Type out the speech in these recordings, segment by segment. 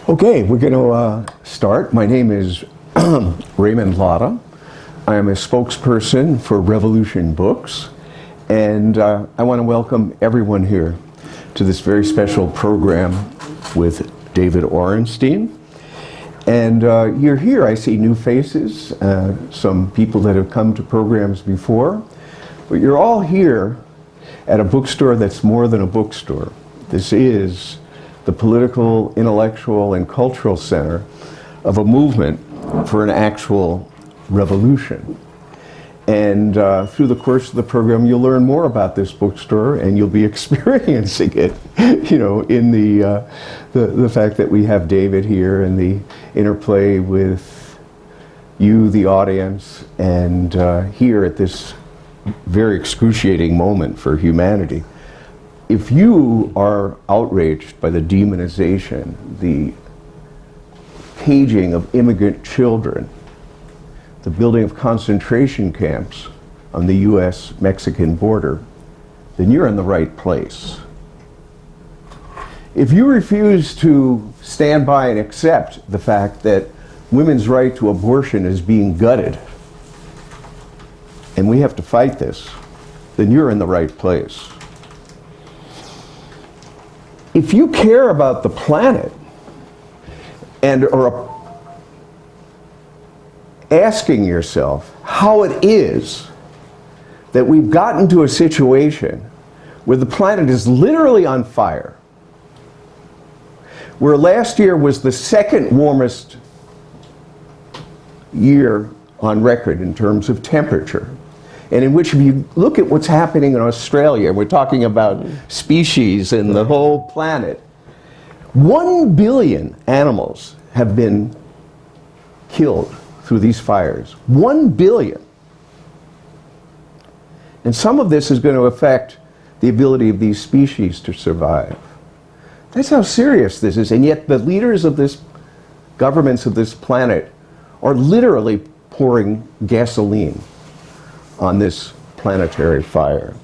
Okay, we're going to start. My name is Raymond Lotta. I am a spokesperson for Revolution Books, and I want to welcome everyone here to this very special program with David Orenstein. And you're here, I see new faces, some people that have come to programs before, but you're all here at a bookstore that's more than a bookstore. This is the political, intellectual, and cultural center of a movement for an actual revolution. And through the course of the program, you'll learn more about this bookstore, and you'll be experiencing it, you know, in the fact that we have David here and the interplay with you, the audience, and here at this very excruciating moment for humanity. If you are outraged by the demonization, the caging of immigrant children, the building of concentration camps on the US-Mexican border, then you're in the right place. If you refuse to stand by and accept the fact that women's right to abortion is being gutted, and we have to fight this, then you're in the right place. If you care about the planet and are asking yourself how it is that we've gotten to a situation where the planet is literally on fire, where last year was the second warmest year on record in terms of temperature, and in which, if you look at what's happening in Australia, we're talking about species and the whole planet, 1 billion animals have been killed through these fires. 1 billion. And some of this is going to affect the ability of these species to survive. That's how serious this is, and yet the leaders of this, governments of this planet, are literally pouring gasoline on this planetary fire.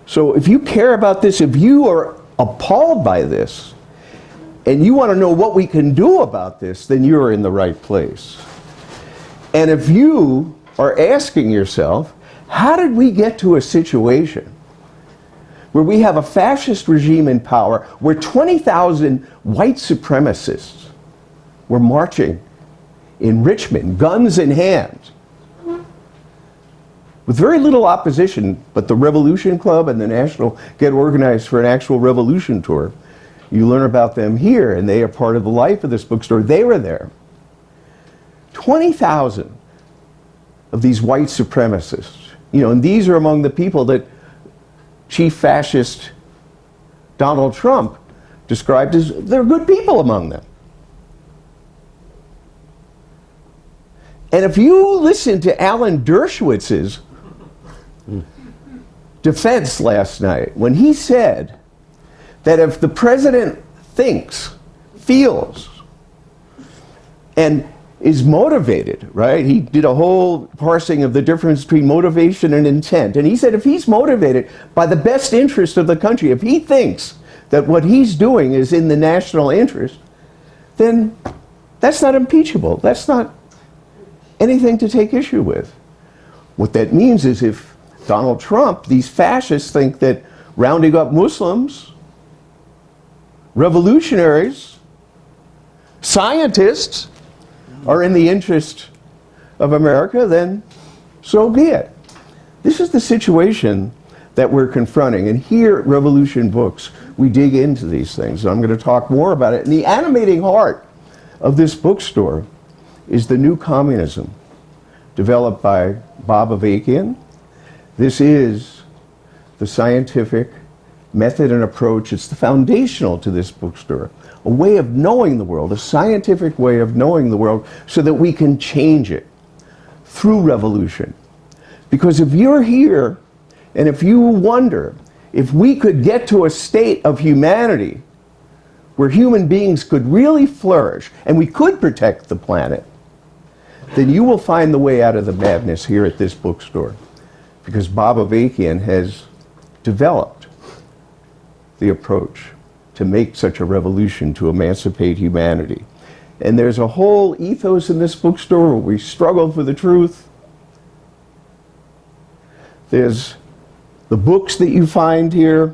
So if you care about this, if you are appalled by this, and you want to know what we can do about this, then you're in the right place. And if you are asking yourself, how did we get to a situation where we have a fascist regime in power, where 20,000 white supremacists were marching in Richmond, guns in hand, with very little opposition, but the Revolution Club and the National Get Organized for an Actual Revolution Tour, you learn about them here, and they are part of the life of this bookstore. They were there. 20,000 of these white supremacists, you know, and these are among the people that Chief Fascist Donald Trump described as, there are good people among them. And if you listen to Alan Dershowitz's defense last night, when he said that if the president thinks, feels, and is motivated, right? He did a whole parsing of the difference between motivation and intent. And he said if he's motivated by the best interest of the country, if he thinks that what he's doing is in the national interest, then that's not impeachable. That's not anything to take issue with. What that means is if Donald Trump, these fascists, think that rounding up Muslims, revolutionaries, scientists are in the interest of America, then so be it. This is the situation that we're confronting. And here at Revolution Books, we dig into these things. And I'm going to talk more about it. And the animating heart of this bookstore is the new communism developed by Bob Avakian. This is the scientific method and approach. It's the foundational to this bookstore. A way of knowing the world, a scientific way of knowing the world so that we can change it through revolution. Because if you're here and if you wonder if we could get to a state of humanity where human beings could really flourish and we could protect the planet, then you will find the way out of the madness here at this bookstore. Because Bob Avakian has developed the approach to make such a revolution to emancipate humanity. And there's a whole ethos in this bookstore where we struggle for the truth. There's the books that you find here.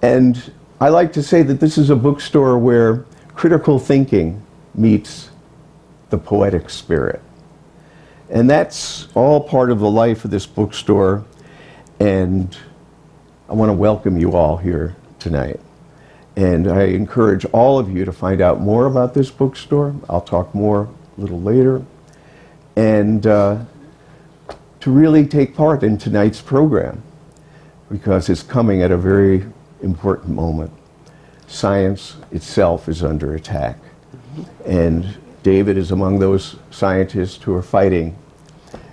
And I like to say that this is a bookstore where critical thinking meets the poetic spirit. And that's all part of the life of this bookstore. And I want to welcome you all here tonight. And I encourage all of you to find out more about this bookstore. I'll talk more a little later. And to really take part in tonight's program, because it's coming at a very important moment. Science itself is under attack. And David is among those scientists who are fighting,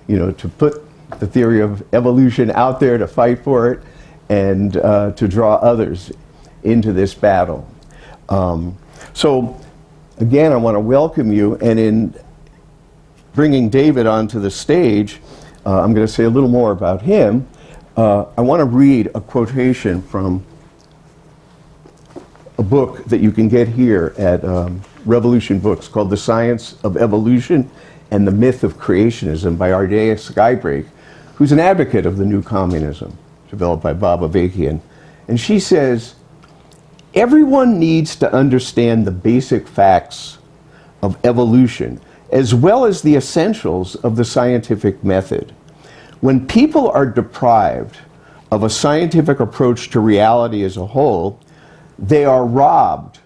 to put the theory of evolution out there, to fight for it, and to draw others into this battle. So again, I want to welcome you, and in bringing David onto the stage, I'm going to say a little more about him. I want to read a quotation from a book that you can get here at Revolution Books called The Science of Evolution and the Myth of Creationism by Ardea Skybrake, who's an advocate of the new communism developed by Bob Avakian. And she says, everyone needs to understand the basic facts of evolution as well as the essentials of the scientific method. When people are deprived of a scientific approach to reality as a whole, they are robbed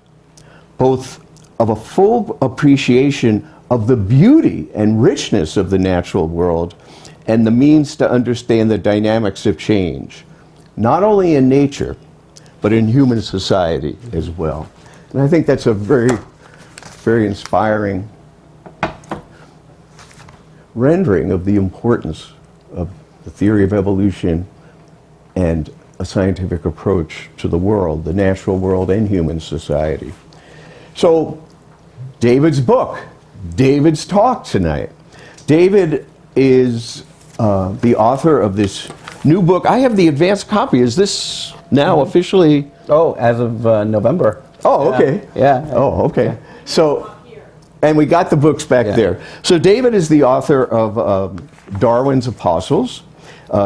both of a full appreciation of the beauty and richness of the natural world and the means to understand the dynamics of change, not only in nature, but in human society as well. And I think that's a very, very inspiring rendering of the importance of the theory of evolution and a scientific approach to the world, the natural world and human society. So, David's book, David's talk tonight. David is the author of this new book. I have the advanced copy. Is this now officially? Oh, as of November. Oh, okay. Yeah. Oh, okay. Yeah. So, and we got the books back there. So David is the author of Darwin's Apostles.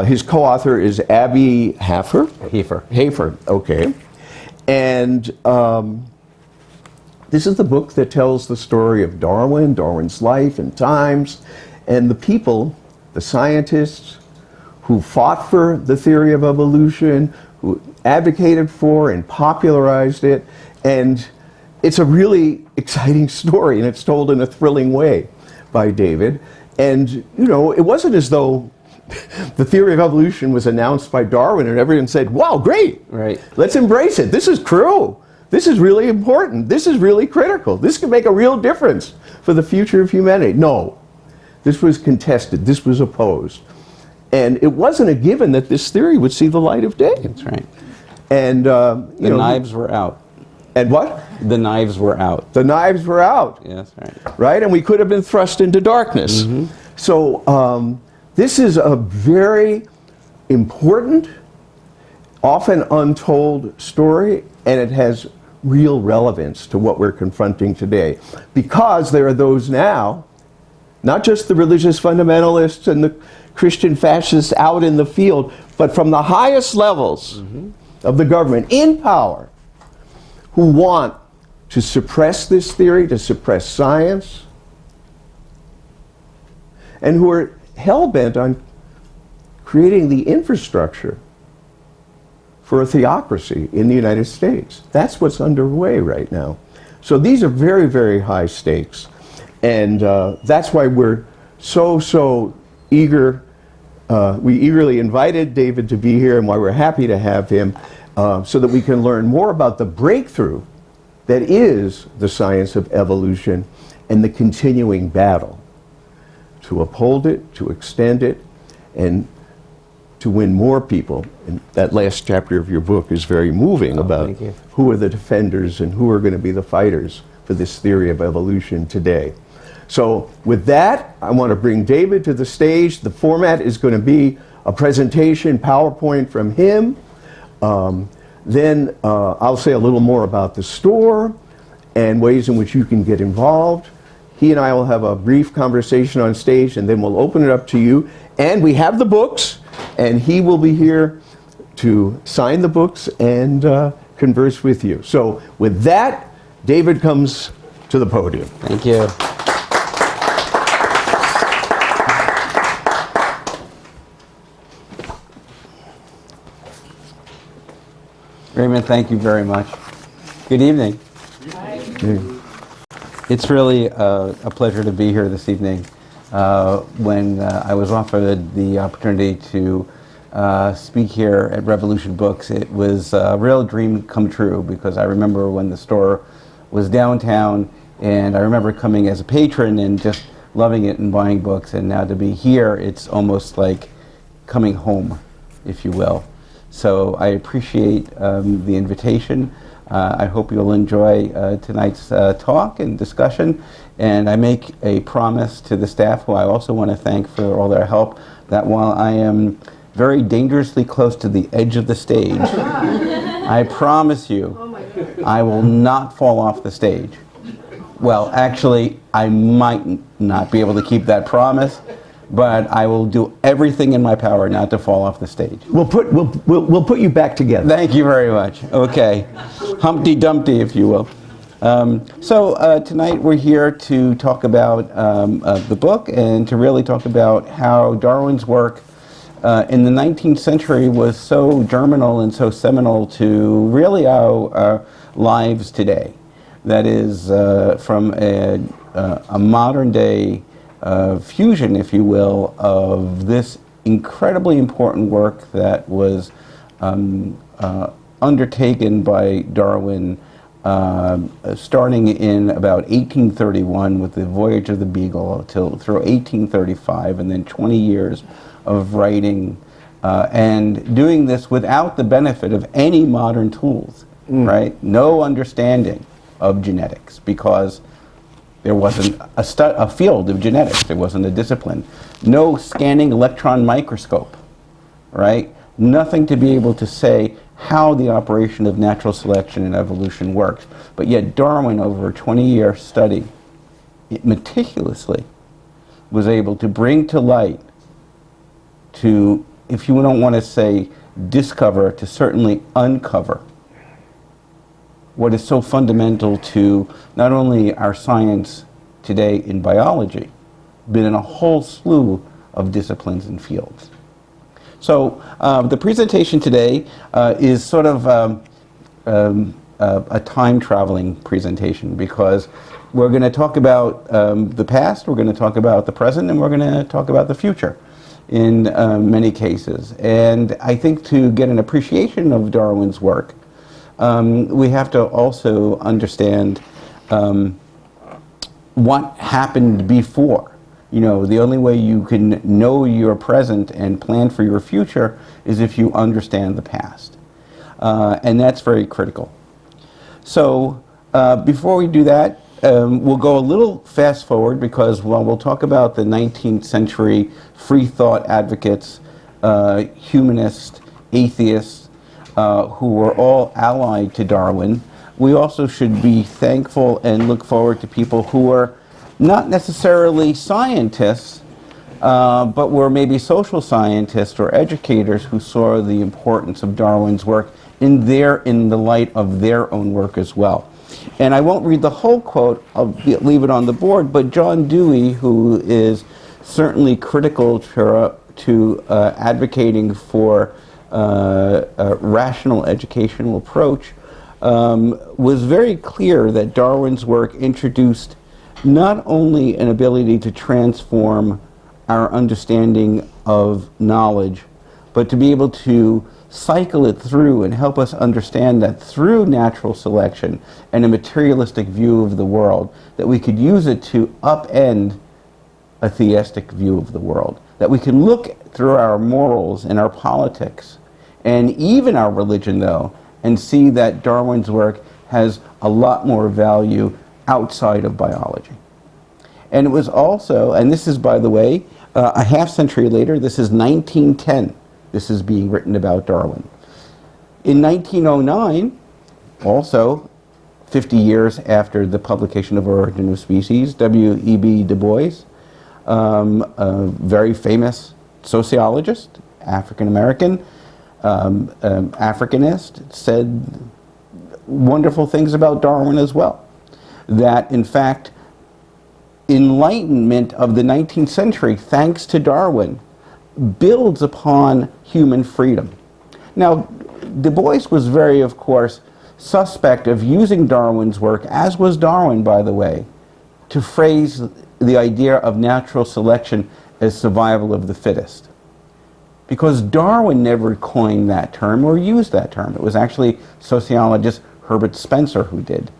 His co-author is Abby Hafer. Hafer, okay. And this is the book that tells the story of Darwin, Darwin's life and times, and the people, the scientists, who fought for the theory of evolution, who advocated for and popularized it. And it's a really exciting story, and it's told in a thrilling way by David. And, it wasn't as though the theory of evolution was announced by Darwin and everyone said, wow, great, right, let's embrace it. This is true. This is really important. This is really critical. This can make a real difference for the future of humanity. No, this was contested. This was opposed. And it wasn't a given that this theory would see the light of day. That's right. And, the knives were out. And what? The knives were out. The knives were out. Yes, right. Right? And we could have been thrust into darkness. Mm-hmm. So this is a very important, often untold story, and it has real relevance to what we're confronting today. Because there are those now, not just the religious fundamentalists and the Christian fascists out in the field, but from the highest levels of the government in power, who want to suppress this theory, to suppress science, and who are hell-bent on creating the infrastructure for a theocracy in the United States. That's what's underway right now. So these are very, very high stakes. And that's why we're so eager. We eagerly invited David to be here, and why we're happy to have him, so that we can learn more about the breakthrough that is the science of evolution and the continuing battle to uphold it, to extend it, and to win more people. And that last chapter of your book is very moving about who are the defenders and who are going to be the fighters for this theory of evolution today. So with that, I want to bring David to the stage. The format is going to be a presentation, PowerPoint from him, Then I'll say a little more about the store and ways in which you can get involved. He and I will have a brief conversation on stage, and then we'll open it up to you. And we have the books, and he will be here to sign the books and converse with you. So with that, David comes to the podium. Thank you. Raymond, thank you very much. Good evening. It's really a pleasure to be here this evening. When I was offered the opportunity to speak here at Revolution Books, it was a real dream come true, because I remember when the store was downtown, and I remember coming as a patron and just loving it and buying books, and now to be here, it's almost like coming home, if you will. So I appreciate the invitation. I hope you'll enjoy tonight's talk and discussion. And I make a promise to the staff, who I also want to thank for all their help, that while I am very dangerously close to the edge of the stage, I promise you I will not fall off the stage. Well, actually, I might not be able to keep that promise, but I will do everything in my power not to fall off the stage. We'll put you back together. Thank you very much. Okay. Humpty Dumpty, if you will. So tonight we're here to talk about the book, and to really talk about how Darwin's work in the 19th century was so germinal and so seminal to really our lives today. That is, from a modern day fusion, if you will, of this incredibly important work that was undertaken by Darwin starting in about 1831 with the Voyage of the Beagle through 1835, and then 20 years of writing and doing this without the benefit of any modern tools, right? No understanding of genetics, because there wasn't a field of genetics. There wasn't a discipline. No scanning electron microscope, right? Nothing to be able to say how the operation of natural selection and evolution works. But yet Darwin, over a 20-year study, meticulously was able to bring to light, to, if you don't want to say discover, to certainly uncover what is so fundamental to not only our science today in biology, but in a whole slew of disciplines and fields. So the presentation today is sort of a time-traveling presentation, because we're going to talk about the past, we're going to talk about the present, and we're going to talk about the future in many cases. And I think to get an appreciation of Darwin's work, we have to also understand what happened before. You know, the only way you can know your present and plan for your future is if you understand the past. And that's very critical. So before we do that, we'll go a little fast forward, because while we'll talk about the 19th century free thought advocates, humanists, atheists, who were all allied to Darwin, we also should be thankful and look forward to people who were not necessarily scientists, but were maybe social scientists or educators who saw the importance of Darwin's work in the light of their own work as well. And I won't read the whole quote, I'll leave it on the board, but John Dewey, who is certainly critical to advocating for a rational educational approach, was very clear that Darwin's work introduced not only an ability to transform our understanding of knowledge, but to be able to cycle it through and help us understand that through natural selection and a materialistic view of the world, that we could use it to upend a theistic view of the world. That we can look through our morals and our politics and even our religion, though, and see that Darwin's work has a lot more value outside of biology. And it was also, and this is, by the way, a half century later, this is 1910, this is being written about Darwin. In 1909, also 50 years after the publication of Origin of Species, W.E.B. Du Bois, a very famous sociologist, African-American, Africanist, said wonderful things about Darwin as well. That, in fact, enlightenment of the 19th century, thanks to Darwin, builds upon human freedom. Now, Du Bois was very, of course, suspect of using Darwin's work, as was Darwin, by the way, to phrase the idea of natural selection as survival of the fittest. Because Darwin never coined that term or used that term. It was actually sociologist Herbert Spencer who did.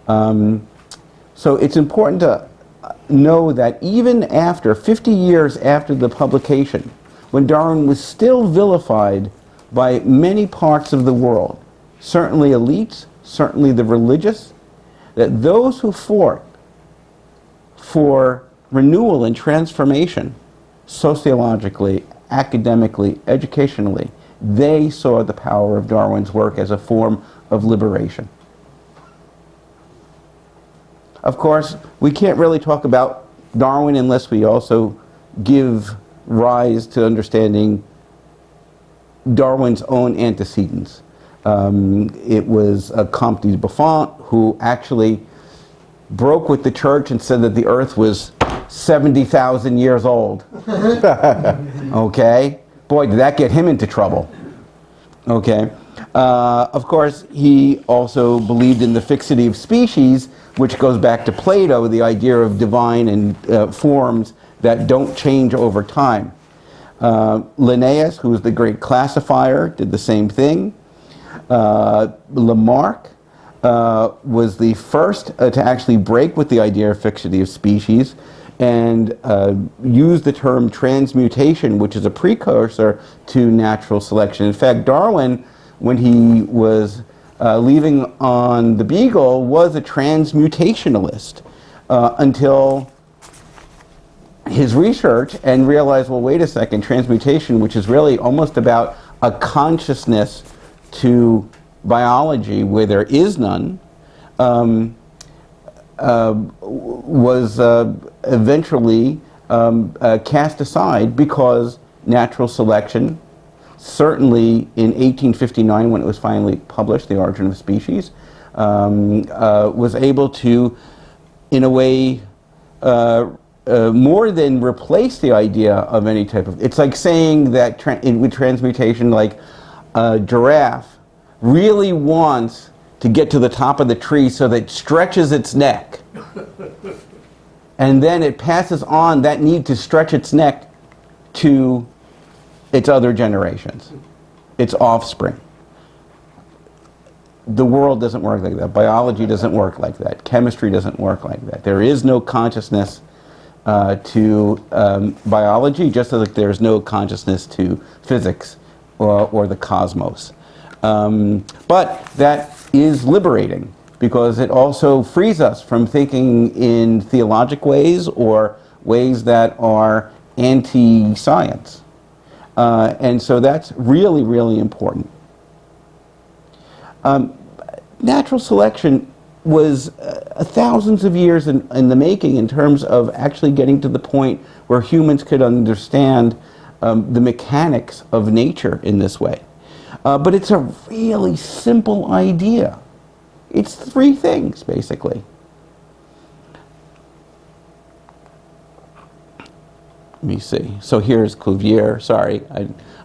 So it's important to know that even after, 50 years after the publication, when Darwin was still vilified by many parts of the world, certainly elites, certainly the religious, that those who fought for renewal and transformation, sociologically, academically, educationally, they saw the power of Darwin's work as a form of liberation. Of course, we can't really talk about Darwin unless we also give rise to understanding Darwin's own antecedents. It was Comte de Buffon who actually broke with the church and said that the earth was 70,000 years old. Okay? Boy, did that get him into trouble. Okay? Of course, he also believed in the fixity of species, which goes back to Plato, the idea of divine and forms that don't change over time. Linnaeus, who was the great classifier, did the same thing. Lamarck was the first to actually break with the idea of fixity of species and use the term transmutation, which is a precursor to natural selection. In fact, Darwin, when he was leaving on the Beagle, was a transmutationalist until his research and realized, well, wait a second, transmutation, which is really almost about a consciousness to biology where there is none, was eventually cast aside because natural selection, certainly in 1859 when it was finally published, The Origin of Species, was able to, in a way, more than replace the idea of any type of... It's like saying that with transmutation, like a giraffe really wants to get to the top of the tree so that it stretches its neck. And then it passes on that need to stretch its neck to its other generations, its offspring. The world doesn't work like that. Biology doesn't work like that. Chemistry doesn't work like that. There is no consciousness to biology, just as there's no consciousness to physics or the cosmos. But that is liberating because it also frees us from thinking in theologic ways or ways that are anti-science. And so that's really, really important. Natural selection was thousands of years in the making in terms of actually getting to the point where humans could understand the mechanics of nature in this way. But it's a really simple idea. It's three things, basically. Let me see. So here's Cuvier. Sorry,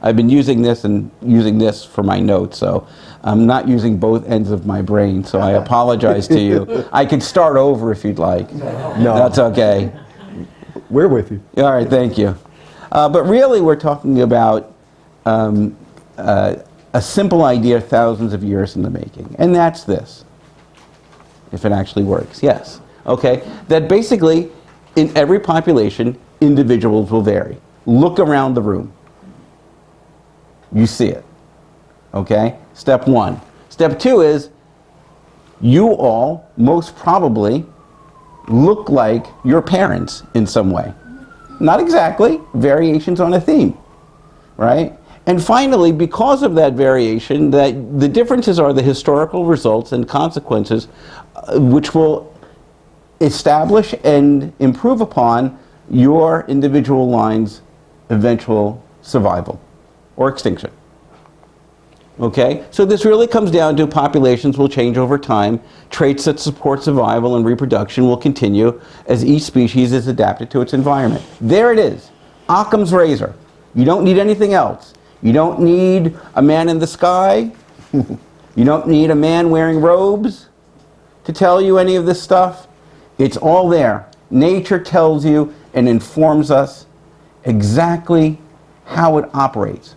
I've been using this and using this for my notes, so I'm not using both ends of my brain, so I apologize to you. I could start over if you'd like. No. That's okay. We're with you. All right, thank you. But really, we're talking about a simple idea thousands of years in the making, and that's this, if it actually works. Yes. Okay. That basically, in every population, individuals will vary. Look around the room. You see it. Okay? Step one. Step two is, you all most probably look like your parents in some way. Not exactly, variations on a theme, right? And finally, because of that variation, that the differences are the historical results and consequences which will establish and improve upon your individual line's eventual survival or extinction. Okay? So this really comes down to populations will change over time. Traits that support survival and reproduction will continue as each species is adapted to its environment. There it is. Occam's razor. You don't need anything else. You don't need a man in the sky. You don't need a man wearing robes to tell you any of this stuff. It's all there. Nature tells you and informs us exactly how it operates.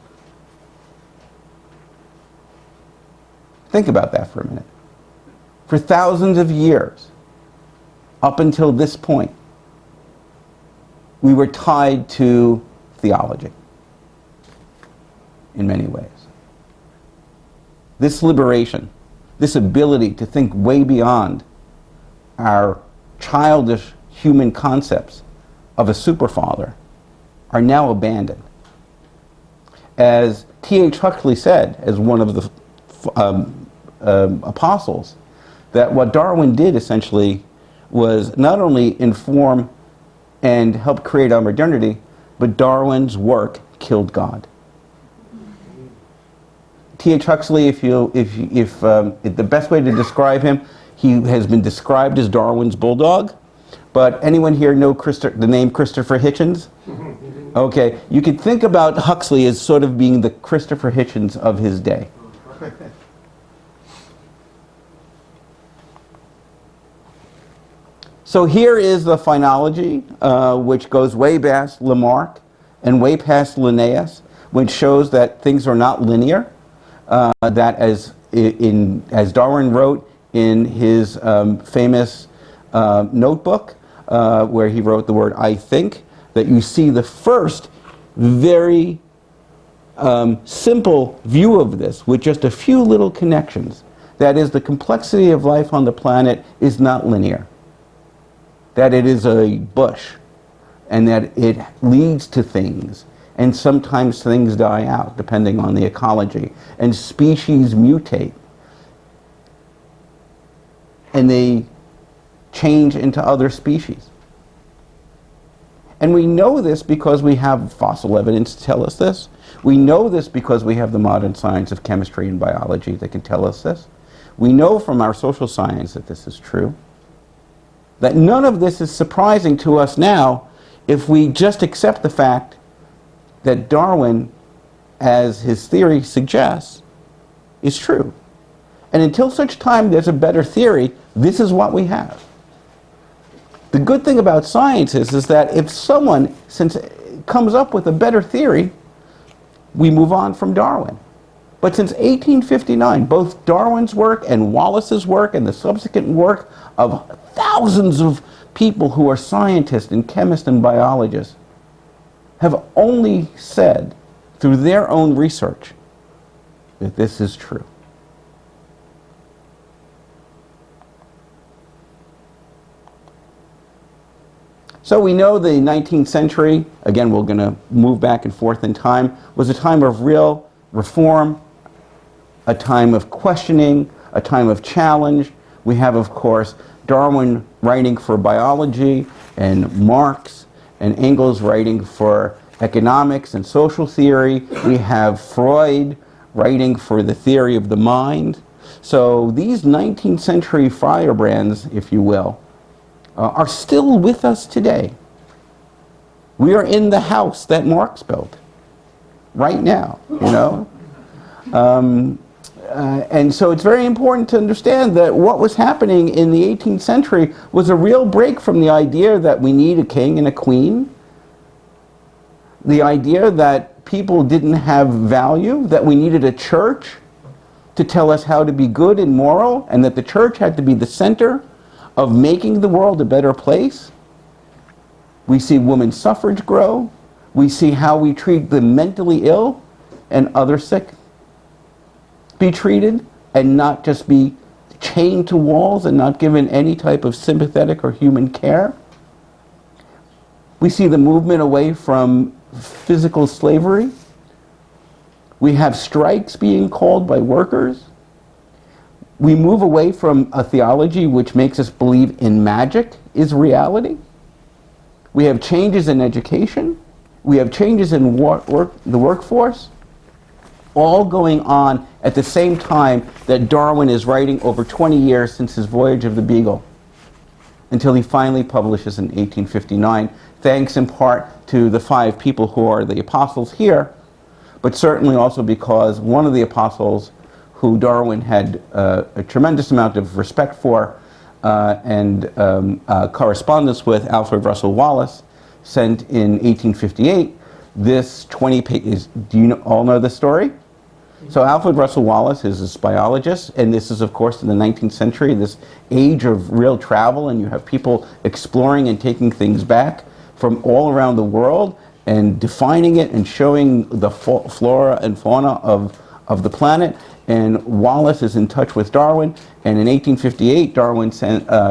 Think about that for a minute. For thousands of years, up until this point, we were tied to theology in many ways. This liberation, this ability to think way beyond our childish human concepts of a superfather are now abandoned. As T.H. Huxley said, as one of the apostles, that what Darwin did essentially was not only inform and help create our modernity, but Darwin's work killed God. T.H. Huxley, the best way to describe him, he has been described as Darwin's bulldog. But anyone here know the name Christopher Hitchens? Okay, you could think about Huxley as sort of being the Christopher Hitchens of his day. So here is the phenology, which goes way past Lamarck and way past Linnaeus, which shows that things are not linear. That as Darwin wrote in his famous notebook, where he wrote the word "I think," that you see the first very simple view of this with just a few little connections. That is, the complexity of life on the planet is not linear. That it is a bush, and that it leads to things, and sometimes things die out depending on the ecology, and species mutate, and they change into other species. And we know this because we have fossil evidence to tell us this. We know this because we have the modern science of chemistry and biology that can tell us this. We know from our social science that this is true. That none of this is surprising to us now if we just accept the fact that Darwin, as his theory suggests, is true. And until such time there's a better theory, this is what we have. The good thing about science is that if someone comes up with a better theory, we move on from Darwin. But since 1859, both Darwin's work and Wallace's work and the subsequent work of thousands of people who are scientists and chemists and biologists have only said, through their own research, that this is true. So we know the 19th century, again we're going to move back and forth in time, was a time of real reform, a time of questioning, a time of challenge. We have, of course, Darwin writing for biology, and Marx and Engels writing for economics and social theory. We have Freud writing for the theory of the mind. So these 19th century firebrands, if you will, are still with us today. We are in the house that Marx built right now, you know. And so it's very important to understand that what was happening in the 18th century was a real break from the idea that we need a king and a queen, the idea that people didn't have value, that we needed a church to tell us how to be good and moral, and that the church had to be the center of making the world a better place. We see women's suffrage grow. We see how we treat the mentally ill and other sick be treated, and not just be chained to walls and not given any type of sympathetic or human care. We see the movement away from physical slavery We have strikes being called by workers. We move away from a theology which makes us believe in magic is reality. We have changes in education. We have changes in the workforce, all going on at the same time that Darwin is writing over 20 years since his voyage of the Beagle, until he finally publishes in 1859, thanks in part to the 5 people who are the apostles here, but certainly also because one of the apostles who Darwin had a tremendous amount of respect for and correspondence with, Alfred Russel Wallace, sent in 1858 this 20 pages. Do you all know this story? So Alfred Russel Wallace is this biologist, and this is, of course, in the 19th century, this age of real travel, and you have people exploring and taking things back from all around the world and defining it and showing the flora and fauna of the planet. And Wallace is in touch with Darwin, and in 1858,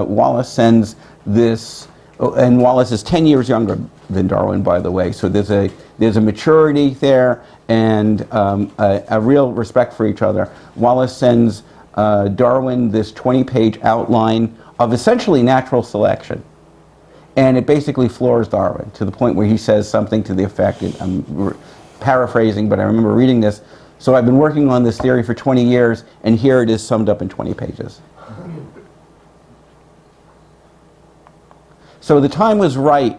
Wallace sends this, and Wallace is 10 years younger than Darwin, by the way, so there's a maturity there and a real respect for each other. Wallace sends Darwin this 20-page outline of essentially natural selection, and it basically floors Darwin to the point where he says something to the effect, I'm paraphrasing, but I remember reading this, so I've been working on this theory for 20 years, and here it is summed up in 20 pages. So the time was right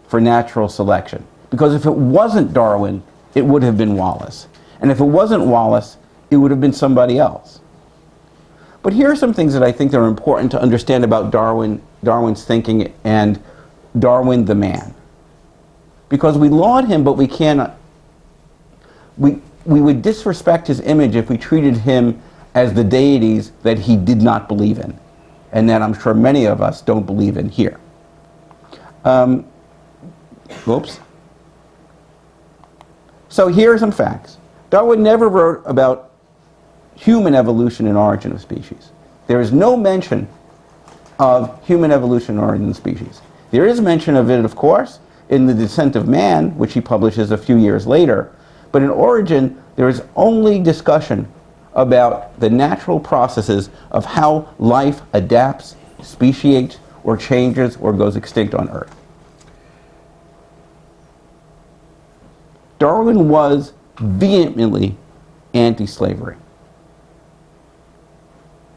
for natural selection, because if it wasn't Darwin, it would have been Wallace. And if it wasn't Wallace, it would have been somebody else. But here are some things that I think are important to understand about Darwin's thinking and Darwin the man. Because we laud him, but we cannot, we would disrespect his image if we treated him as the deities that he did not believe in, and that I'm sure many of us don't believe in here. Oops. So here are some facts. Darwin never wrote about human evolution and origin of species. There is no mention of human evolution and origin of species. There is mention of it, of course, in The Descent of Man, which he publishes a few years later, but in Origin, there is only discussion about the natural processes of how life adapts, speciates, or changes, or goes extinct on Earth. Darwin was vehemently anti-slavery.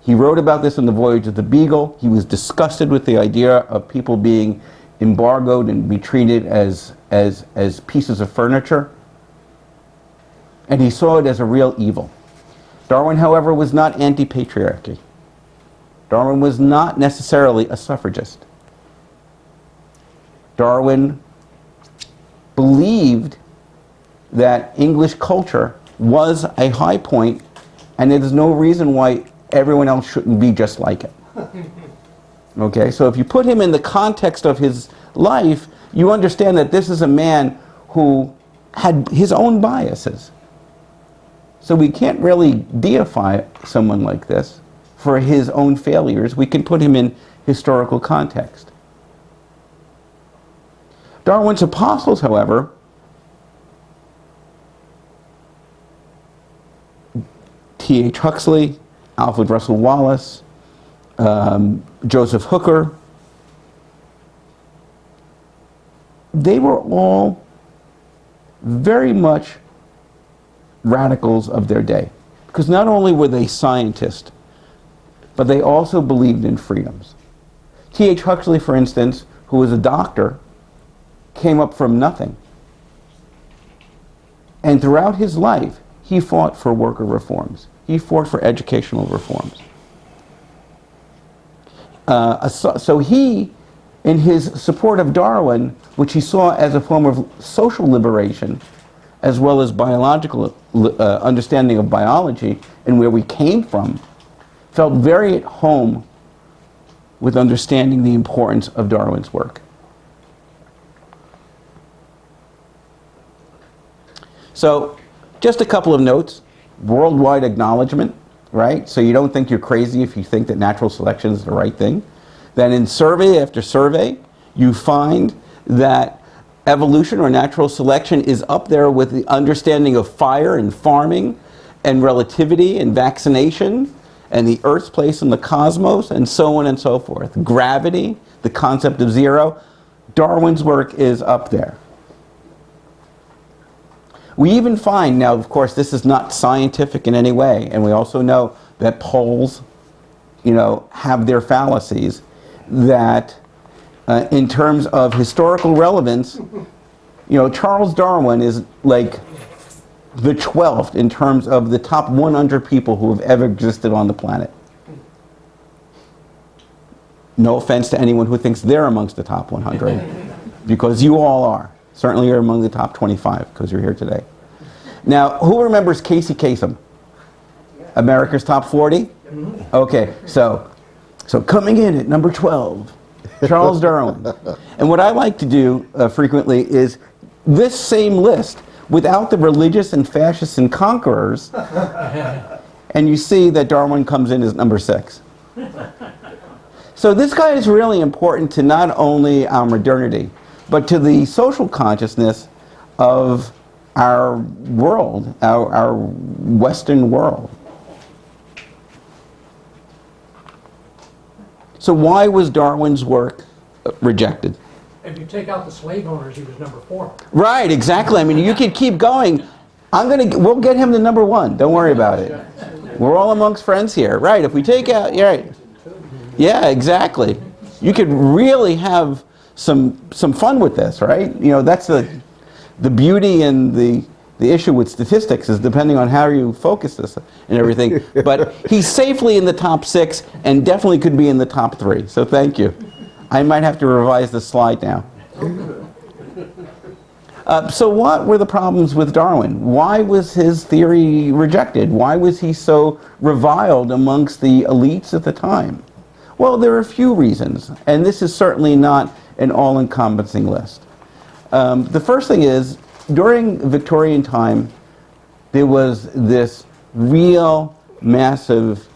He wrote about this in The Voyage of the Beagle. He was disgusted with the idea of people being embargoed and be treated as pieces of furniture. And he saw it as a real evil. Darwin, however, was not anti-patriarchy. Darwin was not necessarily a suffragist. Darwin believed that English culture was a high point, and there's no reason why everyone else shouldn't be just like it. Okay, so if you put him in the context of his life, you understand that this is a man who had his own biases. So we can't really deify someone like this for his own failures. We can put him in historical context. Darwin's apostles, however, T.H. Huxley, Alfred Russel Wallace, Joseph Hooker, they were all very much radicals of their day. Because not only were they scientists, but they also believed in freedoms. T.H. Huxley, for instance, who was a doctor, came up from nothing. And throughout his life, he fought for worker reforms. He fought for educational reforms. So he, in his support of Darwin, which he saw as a form of social liberation, as well as biological understanding of biology and where we came from, felt very at home with understanding the importance of Darwin's work. So, just a couple of notes. Worldwide acknowledgement, right? So you don't think you're crazy if you think that natural selection is the right thing. Then in survey after survey, you find that evolution or natural selection is up there with the understanding of fire and farming and relativity and vaccination and the Earth's place in the cosmos and so on and so forth. Gravity, the concept of zero. Darwin's work is up there. We even find, now of course this is not scientific in any way, and we also know that polls, have their fallacies, that in terms of historical relevance, Charles Darwin is like the 12th in terms of the top 100 people who have ever existed on the planet. No offense to anyone who thinks they're amongst the top 100, because you all are. Certainly you're among the top 25, because you're here today. Now, who remembers Casey Kasem? America's Top 40? Okay, so coming in at number 12, Charles Darwin. And what I like to do frequently is this same list without the religious and fascists and conquerors, and you see that Darwin comes in as number 6. So this guy is really important to not only our modernity, but to the social consciousness of our world, our Western world. So why was Darwin's work rejected? If you take out the slave owners, he was number 4. Right, exactly. I mean, you could keep going. We'll get him to number 1. Don't worry about it. We're all amongst friends here. Right, if we take out, right. Yeah, exactly. You could really have some fun with this, right? That's the beauty and the issue with statistics is depending on how you focus this and everything. But he's safely in the top 6 and definitely could be in the top 3. So thank you. I might have to revise this slide now. So what were the problems with Darwin? Why was his theory rejected? Why was he so reviled amongst the elites at the time? Well, there are a few reasons, and this is certainly not an all-encompassing list. The first thing is, during Victorian time, there was this real massive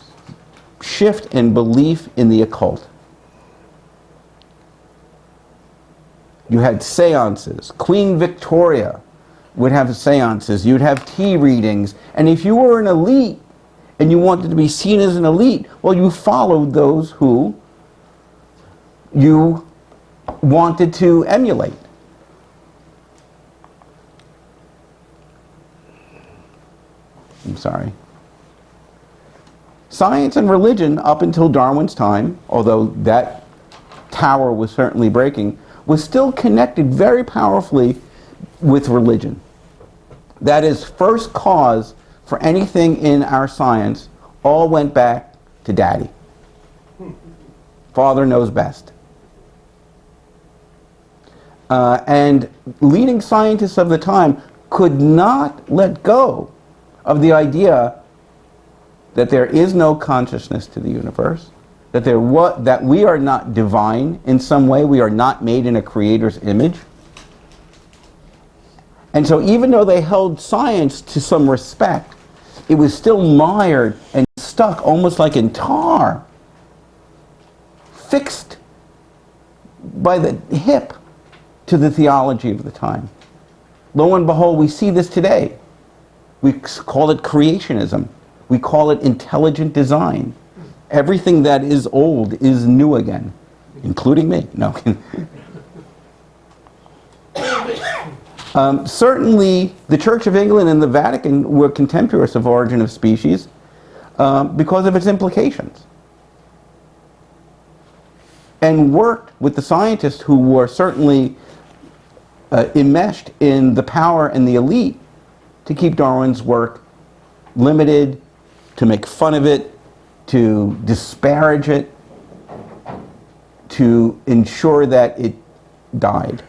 shift in belief in the occult. You had seances. Queen Victoria would have seances. You'd have tea readings. And if you were an elite and you wanted to be seen as an elite, well, you followed those who you wanted to emulate. I'm sorry. Science and religion, up until Darwin's time, although that tower was certainly breaking, was still connected very powerfully with religion. That is, first cause for anything in our science all went back to Daddy. Father knows best. And leading scientists of the time could not let go of the idea that there is no consciousness to the universe, that we are not divine in some way, we are not made in a creator's image. And so even though they held science to some respect, it was still mired and stuck almost like in tar, fixed by the hip to the theology of the time. Lo and behold, we see this today. We call it creationism. We call it intelligent design. Everything that is old is new again, including me. No. Certainly, the Church of England and the Vatican were contemptuous of Origin of Species because of its implications, and worked with the scientists who were certainly enmeshed in the power and the elite to keep Darwin's work limited, to make fun of it, to disparage it, to ensure that it died.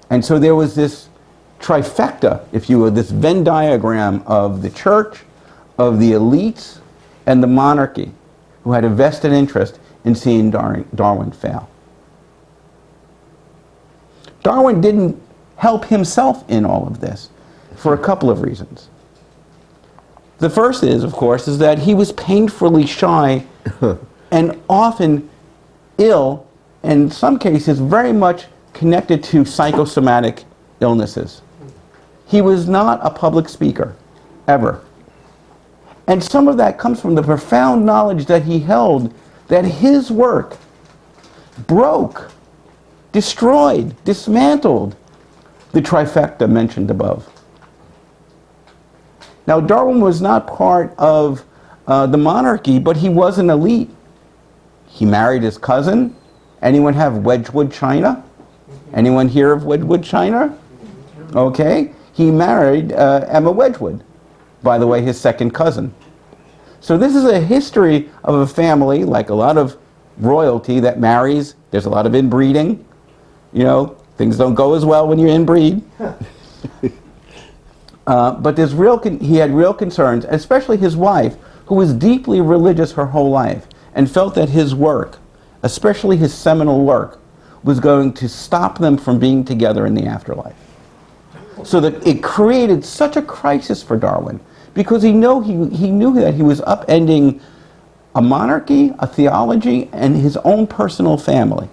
And so there was this trifecta, if you will, this Venn diagram of the church, of the elites, and the monarchy, who had a vested interest in seeing Darwin fail. Darwin didn't help himself in all of this for a couple of reasons. The first is, of course, is that he was painfully shy and often ill, and in some cases very much connected to psychosomatic illnesses. He was not a public speaker, ever. And some of that comes from the profound knowledge that he held that his work broke, destroyed, dismantled the trifecta mentioned above. Now, Darwin was not part of the monarchy, but he was an elite. He married his cousin. Anyone have Wedgwood china? Anyone hear of Wedgwood china? Okay. He married Emma Wedgwood, by the way, his second cousin. So this is a history of a family, like a lot of royalty that marries. There's a lot of inbreeding. You know, things don't go as well when you inbreed. But he had real concerns, especially his wife, who was deeply religious her whole life, and felt that his work, especially his seminal work, was going to stop them from being together in the afterlife. So that it created such a crisis for Darwin, because he knew that he was upending a monarchy, a theology, and his own personal family.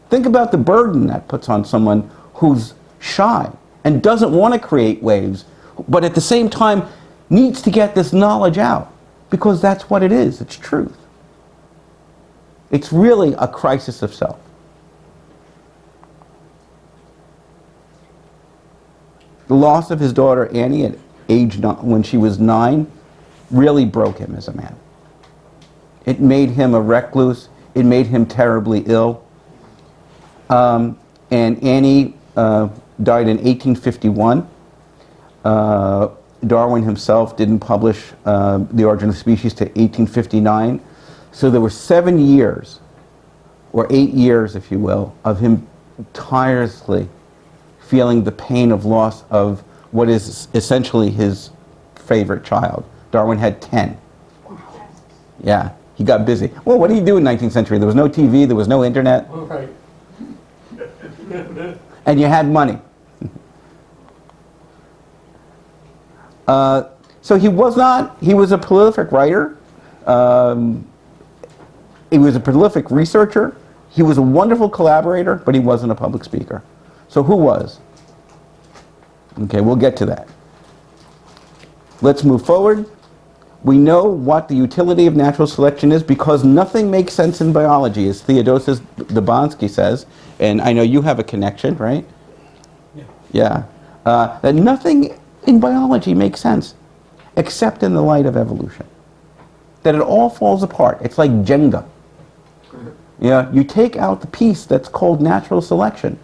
Think about the burden that puts on someone who's shy and doesn't want to create waves, but at the same time needs to get this knowledge out, because that's what it is. It's truth. It's really a crisis of self. The loss of his daughter Annie at age 9, when she was 9, really broke him as a man. It made him a recluse. It made him terribly ill. And Annie died in 1851. Darwin himself didn't publish The Origin of Species to 1859. So there were 7 years, or 8 years, if you will, of him tirelessly feeling the pain of loss of what is essentially his favorite child. Darwin had 10. Yeah, he got busy. Well, what did he do in the 19th century? There was no TV, there was no internet. Right. And you had money. So he was a prolific writer. He was a prolific researcher. He was a wonderful collaborator, but he wasn't a public speaker. So who was? Okay, we'll get to that. Let's move forward. We know what the utility of natural selection is because nothing makes sense in biology, as Theodotos Dobzhansky says, and I know you have a connection, right? Yeah. That nothing in biology makes sense except in the light of evolution. That it all falls apart. It's like Jenga. Yeah, you take out the piece that's called natural selection,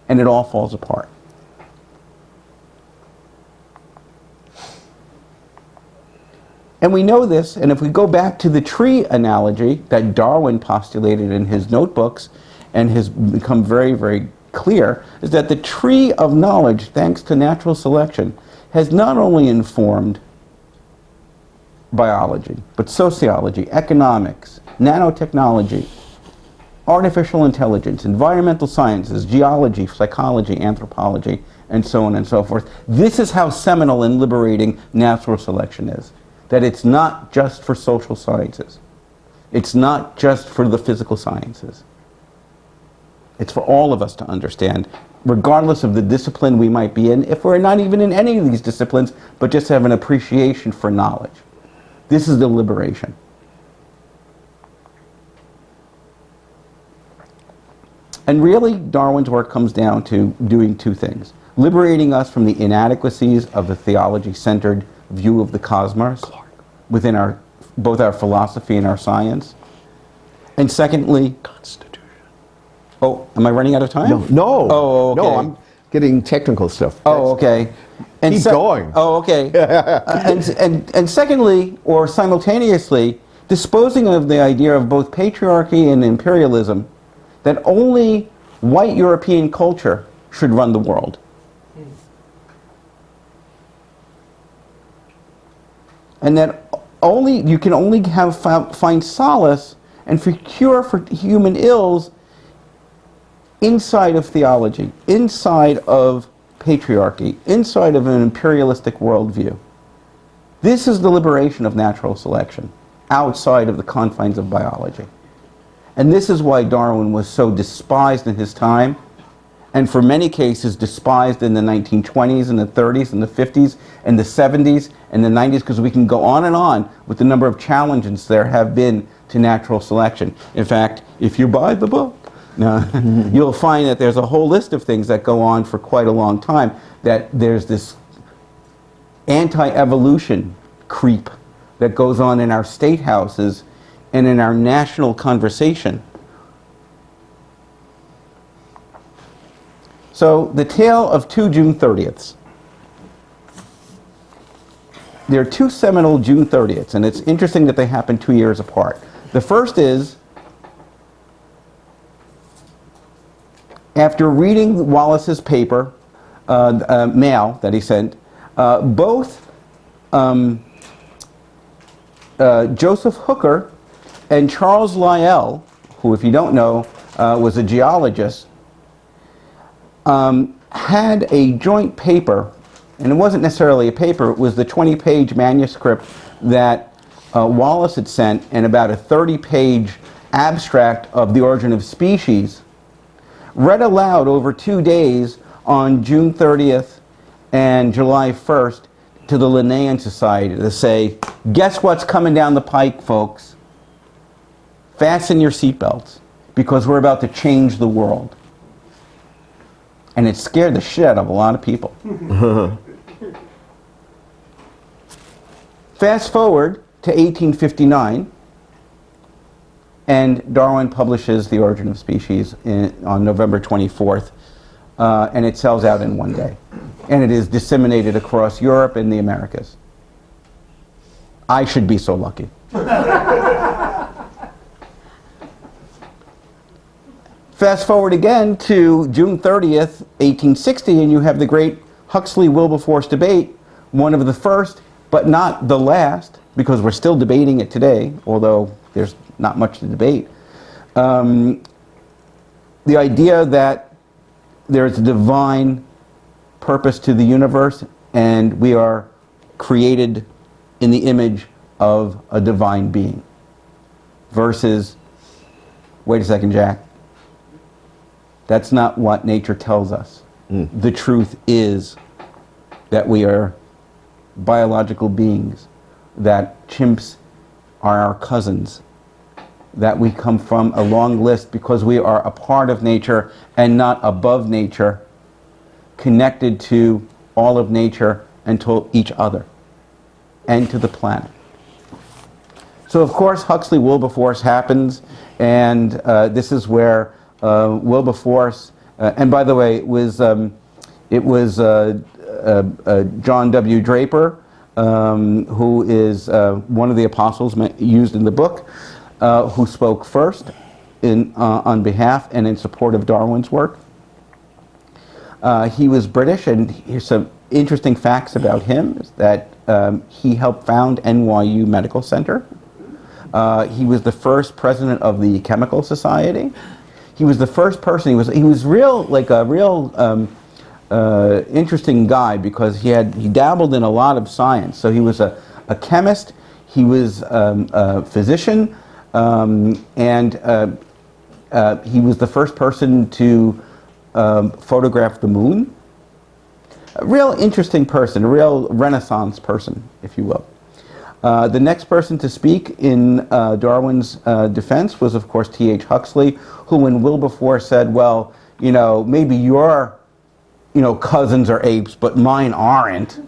and it all falls apart. And we know this, and if we go back to the tree analogy that Darwin postulated in his notebooks and has become very, very clear, is that the tree of knowledge, thanks to natural selection, has not only informed biology, but sociology, economics, nanotechnology, artificial intelligence, environmental sciences, geology, psychology, anthropology, and so on and so forth. This is how seminal and liberating natural selection is. That it's not just for social sciences. It's not just for the physical sciences. It's for all of us to understand, regardless of the discipline we might be in, if we're not even in any of these disciplines, but just have an appreciation for knowledge. This is the liberation. And really, Darwin's work comes down to doing two things. Liberating us from the inadequacies of a theology-centered view of the cosmos within both our philosophy and our science. And secondly... Constitution. Oh, am I running out of time? No. Oh, okay. No, I'm getting technical stuff. Oh, okay. And Keep going. Oh, okay. And secondly, or simultaneously, disposing of the idea of both patriarchy and imperialism, that only white European culture should run the world. And that you can only find solace and cure for human ills inside of theology, inside of patriarchy, inside of an imperialistic worldview. This is the liberation of natural selection, outside of the confines of biology. And this is why Darwin was so despised in his time, and for many cases despised in the 1920s and the 30s and the 50s and the 70s and the 90s, because we can go on with the number of challenges there have been to natural selection. In fact, if you buy the book, you'll find that there's a whole list of things that go on for quite a long time, that there's this anti-evolution creep that goes on in our state houses and in our national conversation. So, the tale of two June 30ths. There are two seminal June 30ths, and it's interesting that they happen 2 years apart. The first is, after reading Wallace's paper, mail that he sent, both Joseph Hooker and Charles Lyell, who, if you don't know, was a geologist, had a joint paper, and it wasn't necessarily a paper, it was the 20-page manuscript that Wallace had sent, and about a 30-page abstract of The Origin of Species, read aloud over 2 days on June 30th and July 1st to the Linnaean Society to say, guess what's coming down the pike, folks? Fasten your seatbelts, because we're about to change the world. And it scared the shit out of a lot of people. Fast forward to 1859, and Darwin publishes The Origin of Species on November 24th, and it sells out in 1 day. And it is disseminated across Europe and the Americas. I should be so lucky. Fast forward again to June 30th, 1860, and you have the great Huxley-Wilberforce debate, one of the first, but not the last, because we're still debating it today, although there's not much to debate. The idea that there's a divine purpose to the universe, and we are created in the image of a divine being, versus, wait a second, Jack, that's not what nature tells us. The truth is that we are biological beings, that chimps are our cousins, that we come from a long list because we are a part of nature and not above nature, connected to all of nature and to each other and to the planet. So of course Huxley-Wilberforce happens, and this is where Wilberforce, and by the way, it was John W. Draper, who is one of the apostles used in the book, who spoke first on behalf and in support of Darwin's work. He was British, and here's some interesting facts about him, is that he helped found NYU Medical Center. He was the first president of the Chemical Society. He was the first person. He was real, like a real interesting guy, because he dabbled in a lot of science. So he was a chemist. He was a physician, and he was the first person to photograph the moon. A real interesting person, a real Renaissance person, if you will. The next person to speak in Darwin's defense was, of course, T.H. Huxley, who, when Wilberforce said, well, you know, maybe your, you know, cousins are apes, but mine aren't,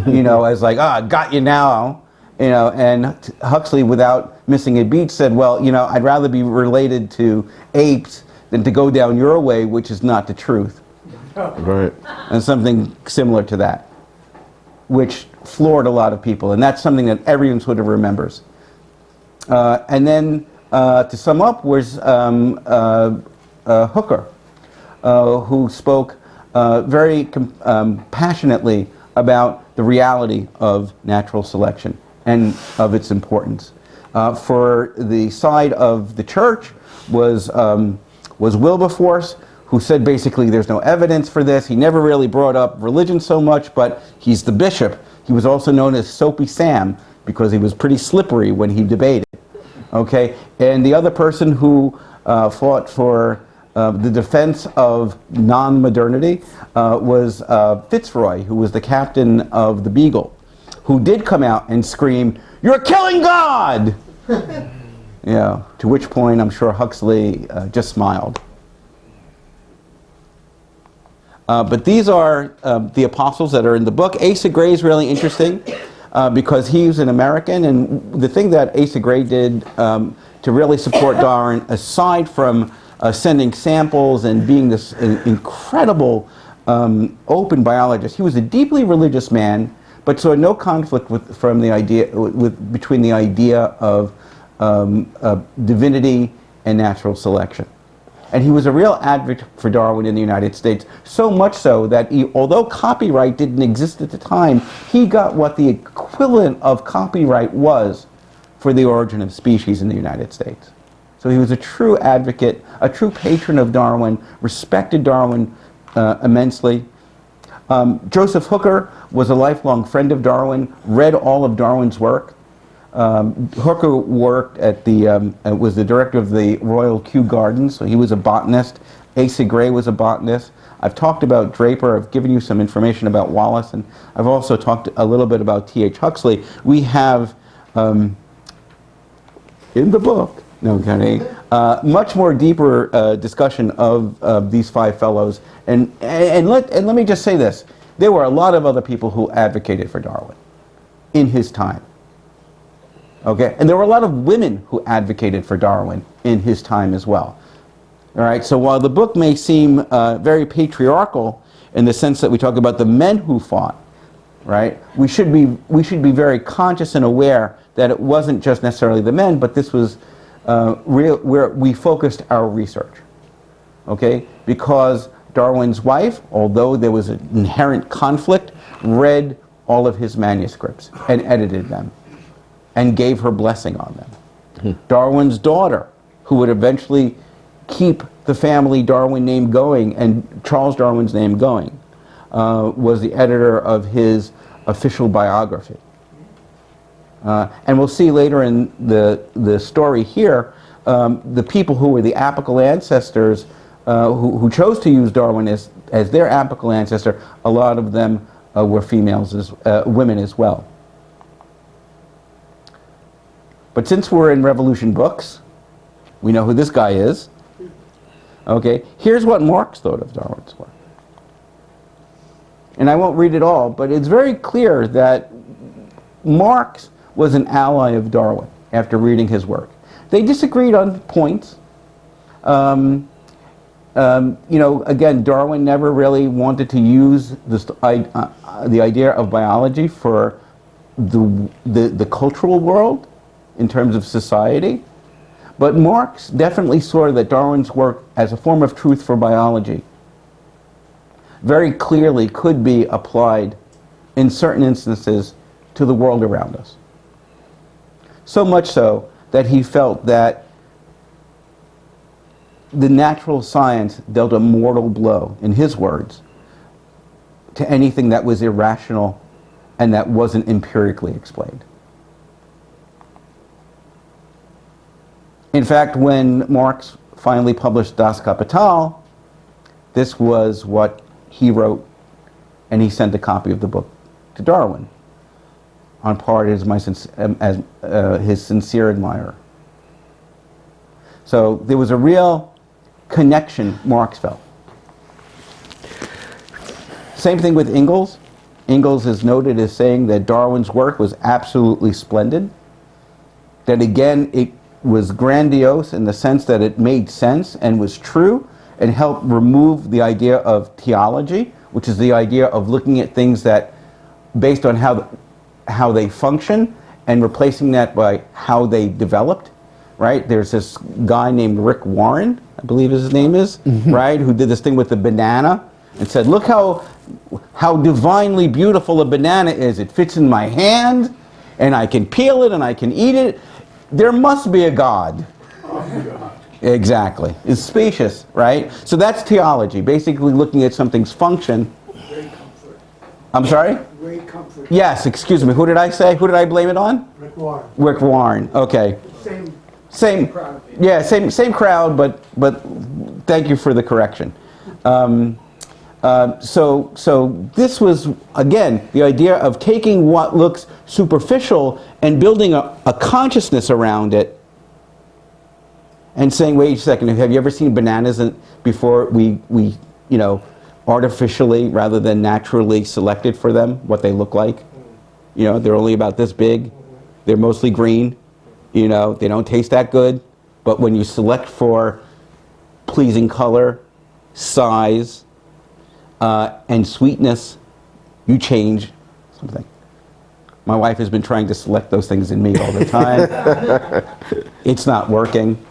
you know, as like, got you now, you know, and Huxley, without missing a beat, said, well, you know, I'd rather be related to apes than to go down your way, which is not the truth. Right. And something similar to that, which floored a lot of people, and that's something that everyone sort of remembers. And then, to sum up, was Hooker, who spoke very passionately about the reality of natural selection and of its importance. For the side of the church was Wilberforce, who said basically there's no evidence for this. He never really brought up religion so much, but he's the bishop. He was also known as Soapy Sam because he was pretty slippery when he debated. Okay, and the other person who fought for the defense of non-modernity was Fitzroy, who was the captain of the Beagle, who did come out and scream, "You're killing God!" Yeah, to which point I'm sure Huxley just smiled. But these are the apostles that are in the book. Asa Gray is really interesting because he's an American, and the thing that Asa Gray did to really support Darwin, aside from sending samples and being this incredible open biologist, he was a deeply religious man, but saw no conflict between the idea of divinity and natural selection. And he was a real advocate for Darwin in the United States, so much so that although copyright didn't exist at the time, he got what the equivalent of copyright was for The Origin of Species in the United States. So he was a true advocate, a true patron of Darwin, respected Darwin immensely. Joseph Hooker was a lifelong friend of Darwin, read all of Darwin's work. Hooker worked at was the director of the Royal Kew Gardens, so he was a botanist. Asa Gray was a botanist. I've talked about Draper. I've given you some information about Wallace, and I've also talked a little bit about T.H. Huxley. We have, in the book, much more deeper discussion of these five fellows. And let me just say this. There were a lot of other people who advocated for Darwin in his time. Okay, and there were a lot of women who advocated for Darwin in his time as well. All right, so while the book may seem very patriarchal in the sense that we talk about the men who fought, right, we should be very conscious and aware that it wasn't just necessarily the men, but this was where we focused our research. Okay, because Darwin's wife, although there was an inherent conflict, read all of his manuscripts and edited them and gave her blessing on them. Darwin's daughter, who would eventually keep the family Darwin name going and Charles Darwin's name going, was the editor of his official biography. And we'll see later in the story here, the people who were the apical ancestors who chose to use Darwin as their apical ancestor, a lot of them were females, women as well. But since we're in Revolution books, we know who this guy is. Okay, here's what Marx thought of Darwin's work. And I won't read it all, but it's very clear that Marx was an ally of Darwin after reading his work. They disagreed on points. Again, Darwin never really wanted to use the idea of biology for the cultural world, in terms of society, but Marx definitely saw that Darwin's work as a form of truth for biology very clearly could be applied in certain instances to the world around us. So much so that he felt that the natural science dealt a mortal blow, in his words, to anything that was irrational and that wasn't empirically explained. In fact, when Marx finally published Das Kapital, this was what he wrote, and he sent a copy of the book to Darwin on part as his sincere admirer. So there was a real connection Marx felt. Same thing with Ingalls. Ingalls is noted as saying that Darwin's work was absolutely splendid, that again it was grandiose in the sense that it made sense and was true and helped remove the idea of theology, which is the idea of looking at things that based on how they function and replacing that by how they developed, right? There's this guy named Rick Warren, I believe his name is, right, who did this thing with the banana and said, look how divinely beautiful a banana is. It fits in my hand and I can peel it and I can eat it. There must be a God. Exactly. It's spacious, right? So that's theology, basically looking at something's function. Great comfort. I'm sorry? Great comfort. Yes, excuse me. Who did I say? Who did I blame it on? Rick Warren. Rick Warren. Okay. Same Crowd. crowd. Yeah, same crowd, but thank you for the correction. So this was, again, the idea of taking what looks superficial and building a consciousness around it and saying, wait a second, have you ever seen bananas before we artificially rather than naturally selected for them what they look like? You know, they're only about this big. They're mostly green. You know, they don't taste that good. But when you select for pleasing color, size, and sweetness, you change something. My wife has been trying to select those things in me all the time. It's not working.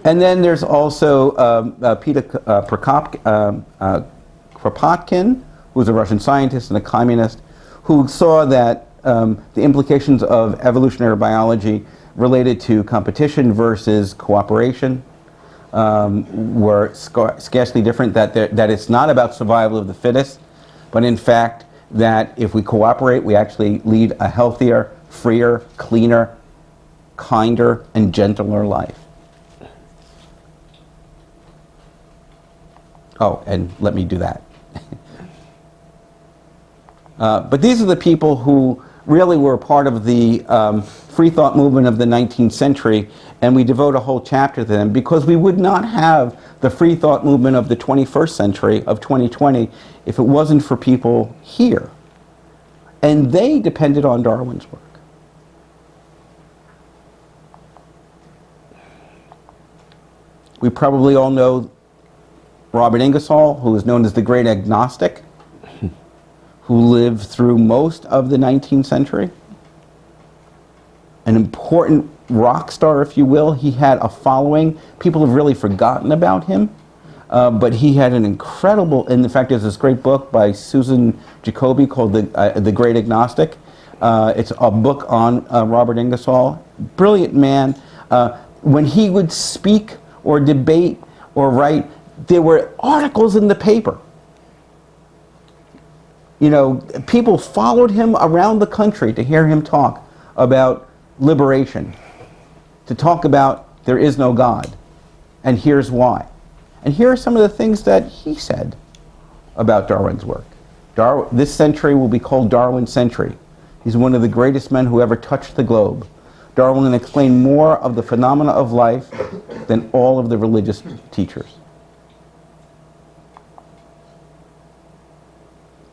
And then there's also Peter Kropotkin, who's a Russian scientist and a communist, who saw that the implications of evolutionary biology related to competition versus cooperation were scarcely different, that it's not about survival of the fittest, but in fact that if we cooperate, we actually lead a healthier, freer, cleaner, kinder, and gentler life. Oh, and let me do that. But these are the people who really were part of the free thought movement of the 19th century, and we devote a whole chapter to them because we would not have the free thought movement of the 21st century, of 2020, if it wasn't for people here. And they depended on Darwin's work. We probably all know Robert Ingersoll, who is known as the Great Agnostic, who lived through most of the 19th century. An important rock star, if you will. He had a following. People have really forgotten about him. But he had an incredible, and in fact there's this great book by Susan Jacoby called The Great Agnostic. It's a book on Robert Ingersoll. Brilliant man. When he would speak or debate or write, there were articles in the paper. You know, people followed him around the country to hear him talk about liberation, to talk about there is no God, and here's why. And here are some of the things that he said about Darwin's work. This century will be called Darwin's century. He's one of the greatest men who ever touched the globe. Darwin can explain more of the phenomena of life than all of the religious teachers.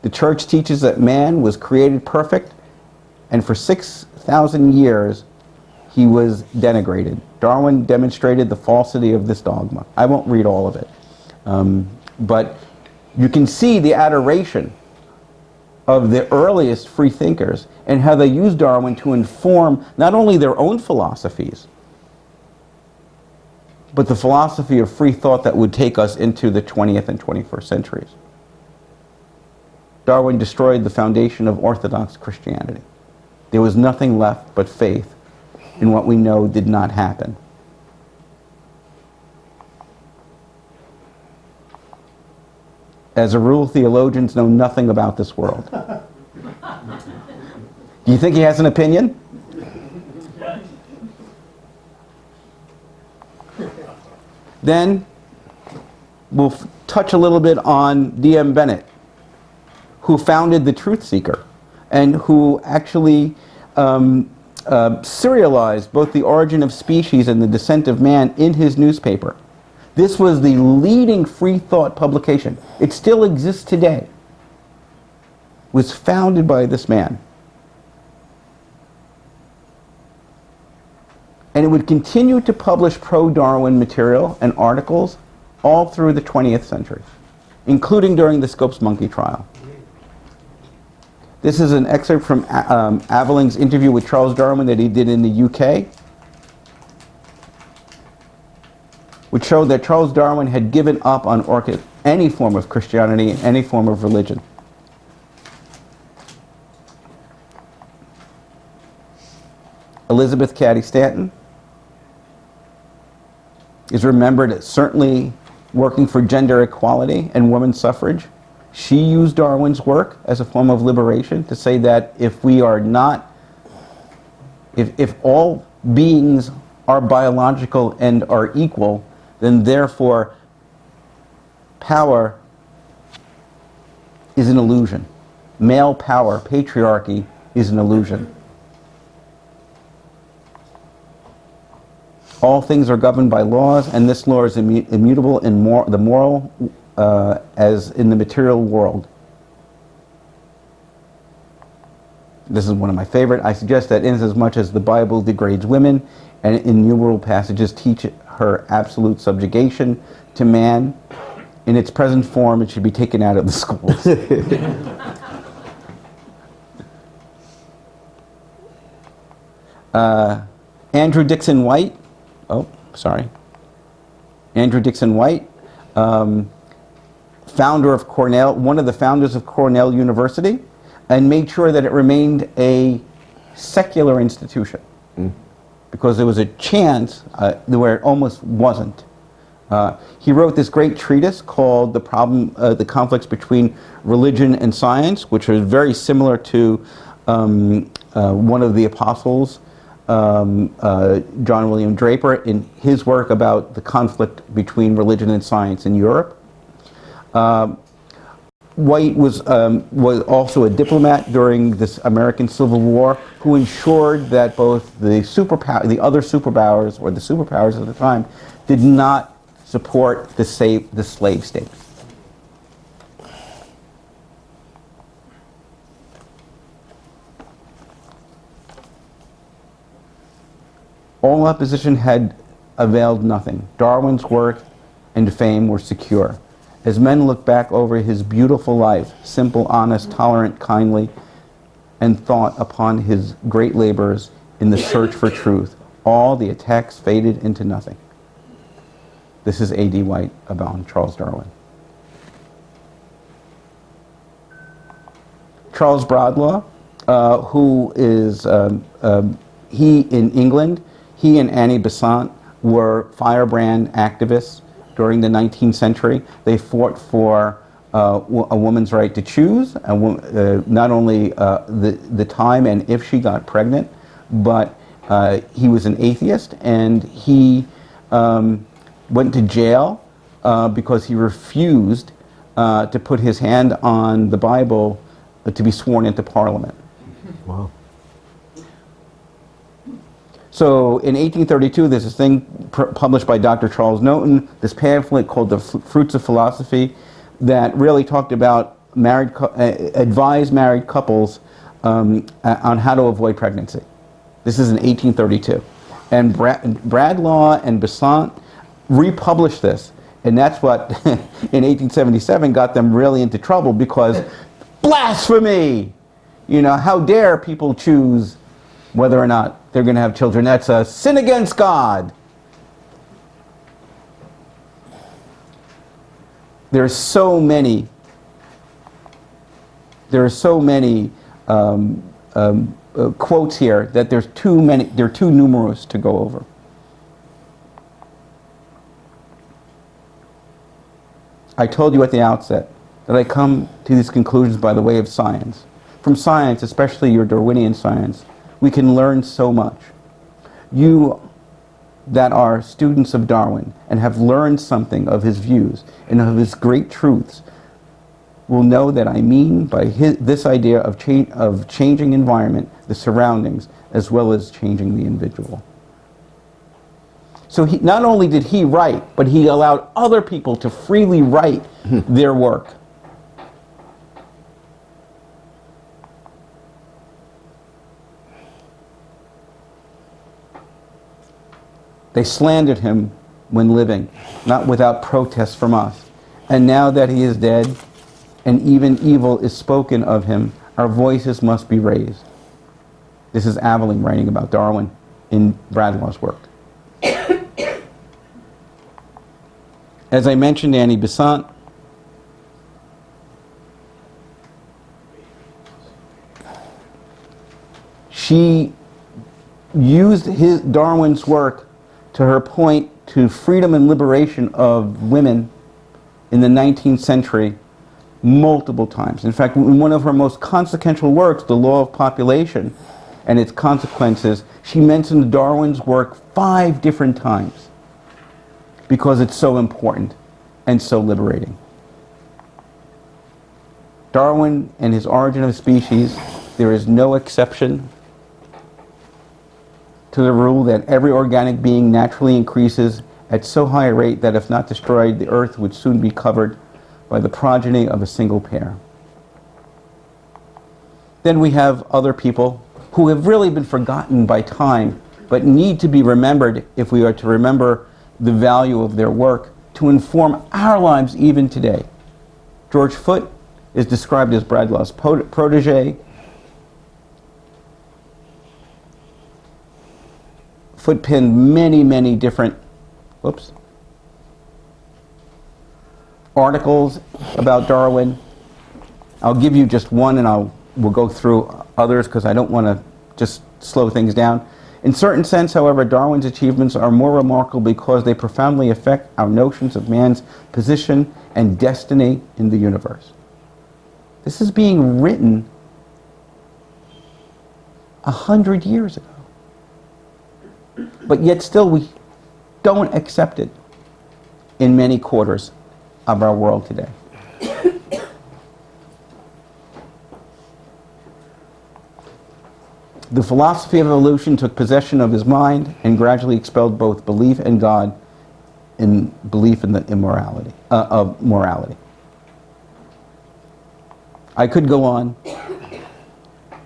The church teaches that man was created perfect, and for 6,000 years he was denigrated. Darwin demonstrated the falsity of this dogma. I won't read all of it. But you can see the adoration of the earliest free thinkers and how they used Darwin to inform not only their own philosophies, but the philosophy of free thought that would take us into the 20th and 21st centuries. Darwin destroyed the foundation of Orthodox Christianity. There was nothing left but faith in what we know did not happen. As a rule, theologians know nothing about this world. Do you think he has an opinion? Then we'll touch a little bit on D.M. Bennett, who founded the Truth Seeker and who actually serialized both The Origin of Species and The Descent of Man in his newspaper. This was the leading free thought publication. It still exists today. It was founded by this man. And it would continue to publish pro-Darwin material and articles all through the 20th century, including during the Scopes Monkey trial. This is an excerpt from Aveling's interview with Charles Darwin that he did in the UK, which showed that Charles Darwin had given up on any form of Christianity, any form of religion. Elizabeth Cady Stanton, is remembered as certainly working for gender equality and women's suffrage. She used Darwin's work as a form of liberation to say that if we are not, if all beings are biological and are equal, then therefore power is an illusion. Male power, patriarchy, is an illusion. All things are governed by laws, and this law is immutable in the moral as in the material world. This is one of my favorite. I suggest that inasmuch as the Bible degrades women, and innumerable passages teach her absolute subjugation to man, in its present form, it should be taken out of the schools. Andrew Dixon White, Andrew Dixon White, founder of Cornell, one of the founders of Cornell University, and made sure that it remained a secular institution, because there was a chance where it almost wasn't. He wrote this great treatise called The Conflicts Between Religion and Science, which was very similar to one of the apostles, John William Draper, in his work about the conflict between religion and science in Europe. White was also a diplomat during this American Civil War, who ensured that both the other superpowers, or the superpowers at the time, did not support the slave state. All opposition had availed nothing. Darwin's work and fame were secure. As men look back over his beautiful life, simple, honest, tolerant, kindly, and thought upon his great labors in the search for truth, all the attacks faded into nothing. This is A.D. White about Charles Darwin. Charles Bradlaugh, who is, he in England, he and Annie Besant were firebrand activists during the 19th century. They fought for a woman's right to choose, not only the time and if she got pregnant, but he was an atheist, and he went to jail because he refused to put his hand on the Bible to be sworn into Parliament. Wow. So in 1832, there's this thing published by Dr. Charles Newton, this pamphlet called The Fruits of Philosophy, that really talked about advised married couples on how to avoid pregnancy. This is in 1832. And Bradlaugh and Besant republished this, and that's what in 1877 got them really into trouble, because blasphemy! You know, how dare people choose whether or not they're going to have children? That's a sin against God. There are so many quotes here that they're too numerous to go over. I told you at the outset that I come to these conclusions by the way of science. From science, especially your Darwinian science, we can learn so much. You that are students of Darwin and have learned something of his views and of his great truths will know that I mean by this idea of changing environment, the surroundings, as well as changing the individual. So not only did he write, but he allowed other people to freely write their work. They slandered him when living, not without protest from us. And now that he is dead, and even evil is spoken of him, our voices must be raised. This is Aveling writing about Darwin in Bradlaugh's work. As I mentioned, Annie Besant, she used Darwin's work to her point to freedom and liberation of women in the 19th century multiple times. In fact, in one of her most consequential works, The Law of Population and Its Consequences, she mentions Darwin's work 5 different times because it's so important and so liberating. Darwin and his Origin of Species, there is no exception to the rule that every organic being naturally increases at so high a rate that if not destroyed, the earth would soon be covered by the progeny of a single pair. Then we have other people who have really been forgotten by time, but need to be remembered if we are to remember the value of their work to inform our lives even today. George Foote is described as Bradlaugh's protege. Foote penned many different articles about Darwin. I'll give you just one and we'll go through others because I don't want to just slow things down. In certain sense, however, Darwin's achievements are more remarkable because they profoundly affect our notions of man's position and destiny in the universe. This is being written 100 years ago. But yet still we don't accept it in many quarters of our world today. The philosophy of evolution took possession of his mind and gradually expelled both belief in God and belief in the immorality of morality. I could go on.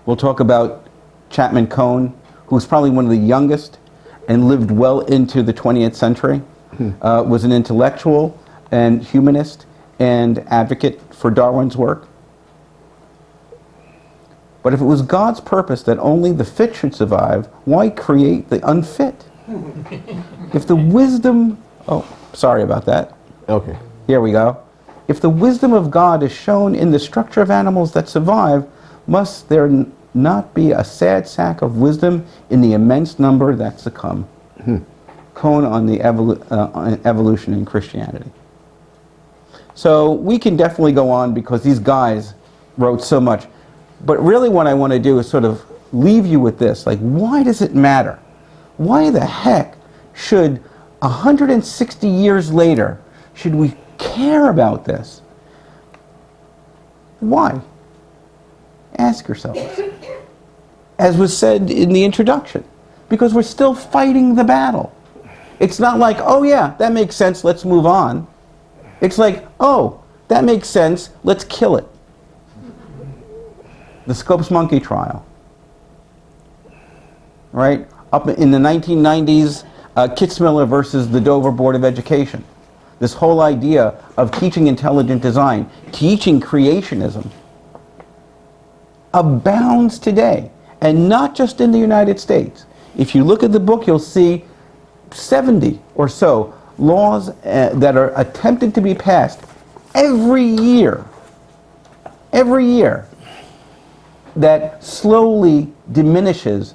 We'll talk about Chapman Cohn, who was probably one of the youngest and lived well into the 20th century, was an intellectual and humanist and advocate for Darwin's work. But if it was God's purpose that only the fit should survive, why create the unfit? If the wisdom... Oh, sorry about that. Okay. Here we go. If the wisdom of God is shown in the structure of animals that survive, must there not be a sad sack of wisdom in the immense number that succumb? Cohn on the evolution in Christianity. So we can definitely go on because these guys wrote so much. But really what I want to do is sort of leave you with this. Like, why does it matter? Why the heck should 160 years later, should we care about this? Why? Ask yourselves. As was said in the introduction, because we're still fighting the battle. It's not like, oh yeah, that makes sense, let's move on. It's like, oh, that makes sense, let's kill it. The Scopes monkey trial. Right? Up in the 1990s, Kitzmiller versus the Dover Board of Education. This whole idea of teaching intelligent design, teaching creationism, abounds today, and not just in the United States. If you look at the book, you'll see 70 or so laws that are attempted to be passed every year, that slowly diminishes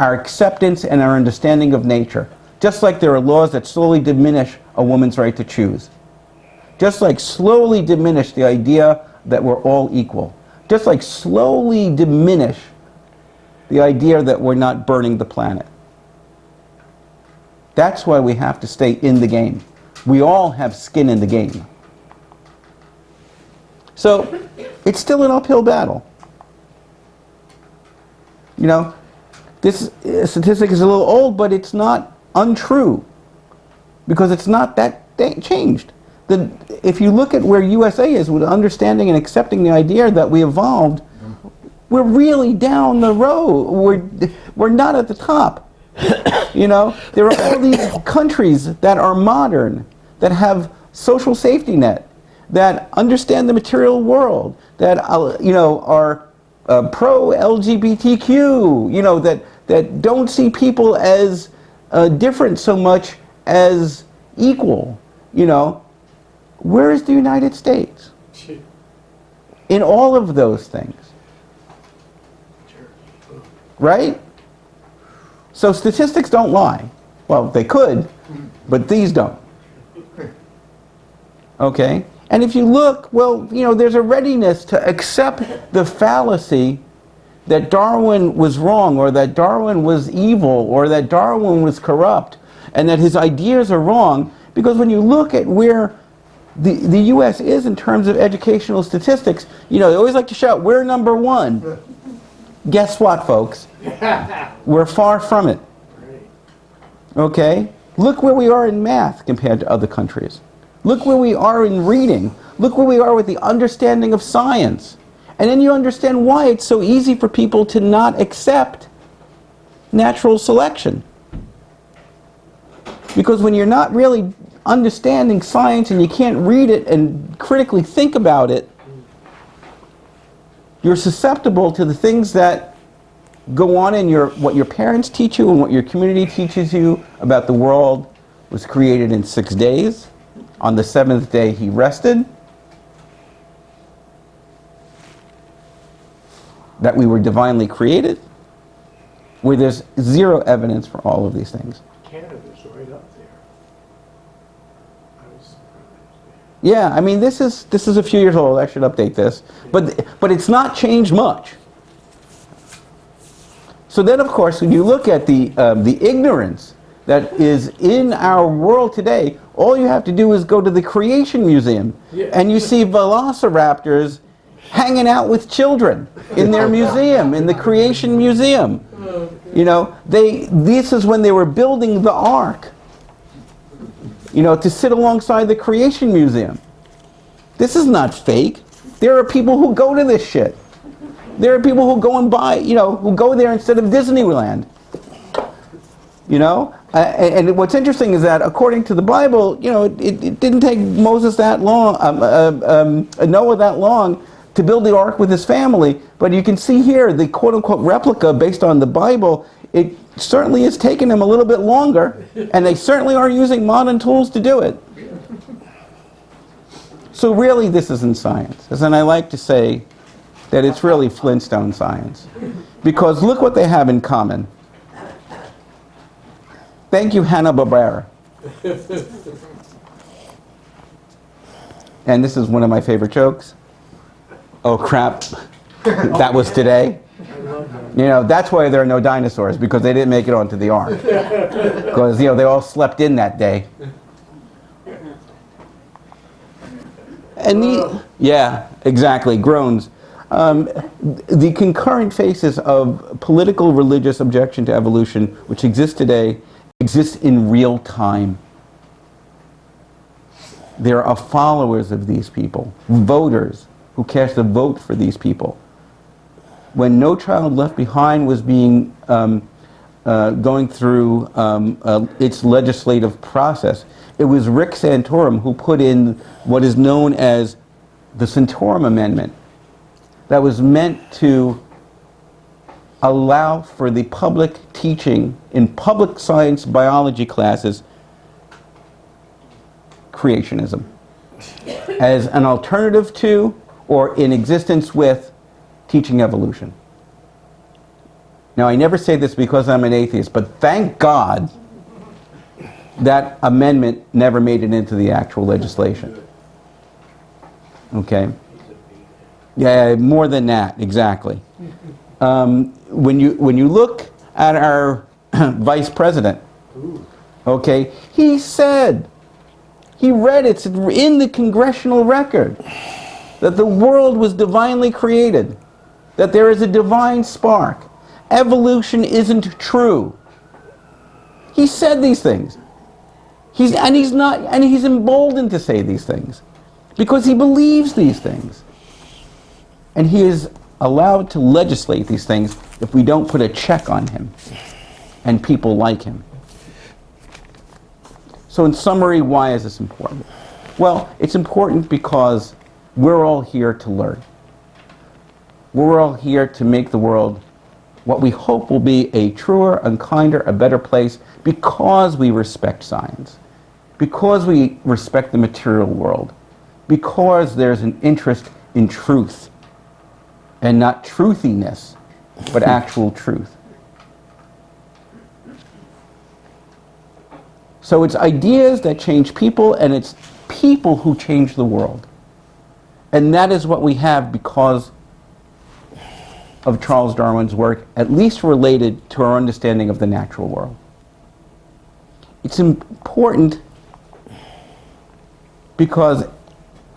our acceptance and our understanding of nature. Just like there are laws that slowly diminish a woman's right to choose. Just like slowly diminish the idea that we're all equal. Just like slowly diminish the idea that we're not burning the planet. That's why we have to stay in the game. We all have skin in the game. So, it's still an uphill battle. You know, this statistic is a little old, but it's not untrue. Because it's not that changed. If you look at where USA is with understanding and accepting the idea that we evolved, we're really down the road. We're not at the top. You know, there are all these countries that are modern, that have social safety net, that understand the material world, that you know, are pro-LGBTQ, you know, that don't see people as different so much as equal, you know. Where is the United States in all of those things? Right? So statistics don't lie. Well, they could, but these don't. Okay? And if you look, well, you know, there's a readiness to accept the fallacy that Darwin was wrong, or that Darwin was evil, or that Darwin was corrupt, and that his ideas are wrong, because when you look at where the U.S. is in terms of educational statistics, you know, they always like to shout, we're number one. Guess what, folks? We're far from it. Okay? Look where we are in math compared to other countries. Look where we are in reading. Look where we are with the understanding of science. And then you understand why it's so easy for people to not accept natural selection. Because when you're not really understanding science and you can't read it and critically think about it, you're susceptible to the things that go on in what your parents teach you and what your community teaches you about the world was created in 6 days. On the 7th day he rested. That we were divinely created. Where there's zero evidence for all of these things. Canada's right up there. I was surprised. Yeah, I mean, this is a few years old. I should update this, but it's not changed much. So then, of course, when you look at the ignorance that is in our world today, all you have to do is go to the Creation Museum, and you see velociraptors hanging out with children in their museum, in the Creation Museum. You know, this is when they were building the Ark. You know, to sit alongside the Creation Museum. This is not fake. There are people who go to this shit. There are people who go and buy, you know, who go there instead of Disneyland. You know? And what's interesting is that according to the Bible, you know, it didn't take Moses that long, Noah that long to build the ark with his family. But you can see here the quote-unquote replica based on the Bible. It certainly has taken them a little bit longer, and they certainly are using modern tools to do it. So really this isn't science. And I like to say that it's really Flintstone science. Because look what they have in common. Thank you, Hanna-Barbera. And this is one of my favorite jokes. Oh crap, that was today. You know, that's why there are no dinosaurs, because they didn't make it onto the ark. Because, you know, they all slept in that day. And yeah, exactly, groans. The concurrent phases of political religious objection to evolution, which exists today, exists in real time. There are followers of these people, voters, who cast a vote for these people. When No Child Left Behind was being going through its legislative process, it was Rick Santorum who put in what is known as the Santorum Amendment that was meant to allow for the public teaching in public science biology classes creationism as an alternative to or in existence with teaching evolution. Now, I never say this because I'm an atheist, but thank God that amendment never made it into the actual legislation. Okay? Yeah, more than that, exactly. When you look at our vice president, okay, he said, he read it's in the congressional record, that the world was divinely created, that there is a divine spark. Evolution isn't true. He said these things. He's emboldened to say these things because he believes these things. And he is allowed to legislate these things if we don't put a check on him and people like him. So in summary, why is this important? Well, it's important because we're all here to learn. We're all here to make the world what we hope will be a truer and kinder, a better place because we respect science, because we respect the material world, because there's an interest in truth and not truthiness, but actual truth. So it's ideas that change people, and it's people who change the world. And that is what we have because of Charles Darwin's work, at least related to our understanding of the natural world. It's important because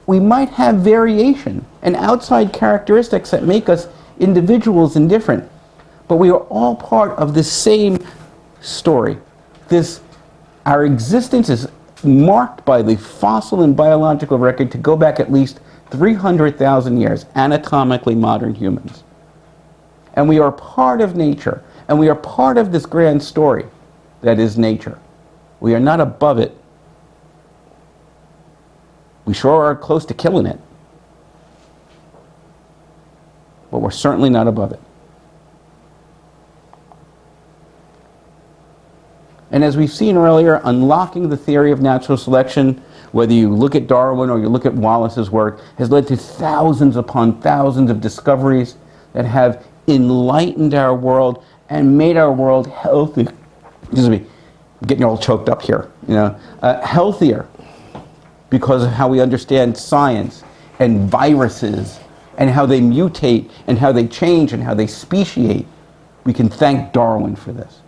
we might have variation and outside characteristics that make us individuals and different, but we are all part of the same story. Our existence is marked by the fossil and biological record to go back at least 300,000 years, anatomically modern humans. And we are part of nature, and we are part of this grand story that is nature. We are not above it. We sure are close to killing it, but we're certainly not above it. And as we've seen earlier, unlocking the theory of natural selection, whether you look at Darwin or you look at Wallace's work, has led to thousands upon thousands of discoveries that have enlightened our world and made our world healthy. Excuse me, I'm getting all choked up here. Healthier because of how we understand science and viruses and how they mutate and how they change and how they speciate. We can thank Darwin for this.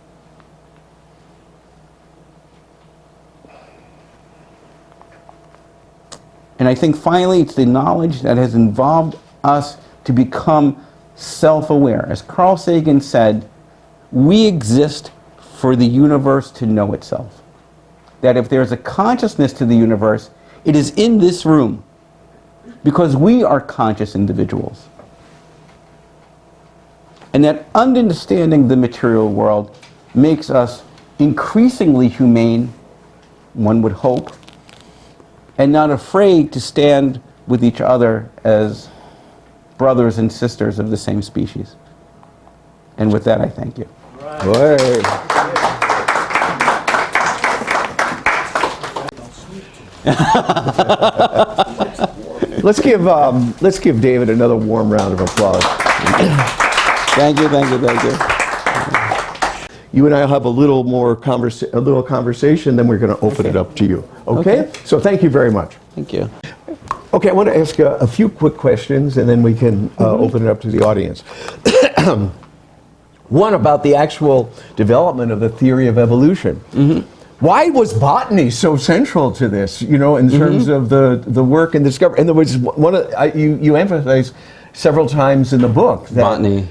And I think finally it's the knowledge that has involved us to become self-aware. As Carl Sagan said, we exist for the universe to know itself. That if there's a consciousness to the universe, it is in this room because we are conscious individuals. And that understanding the material world makes us increasingly humane, one would hope, and not afraid to stand with each other as brothers and sisters of the same species. And with that, I thank you. Let's give David another warm round of applause. Thank you. You and I will have a little more conversation, then we're going to open it up to you. Okay? So thank you very much. Thank you. Okay, I want to ask a few quick questions, and then we can open it up to the audience. One about the actual development of the theory of evolution. Why was botany so central to this? In terms of the work and discovery. And there was you emphasize several times in the book that botany.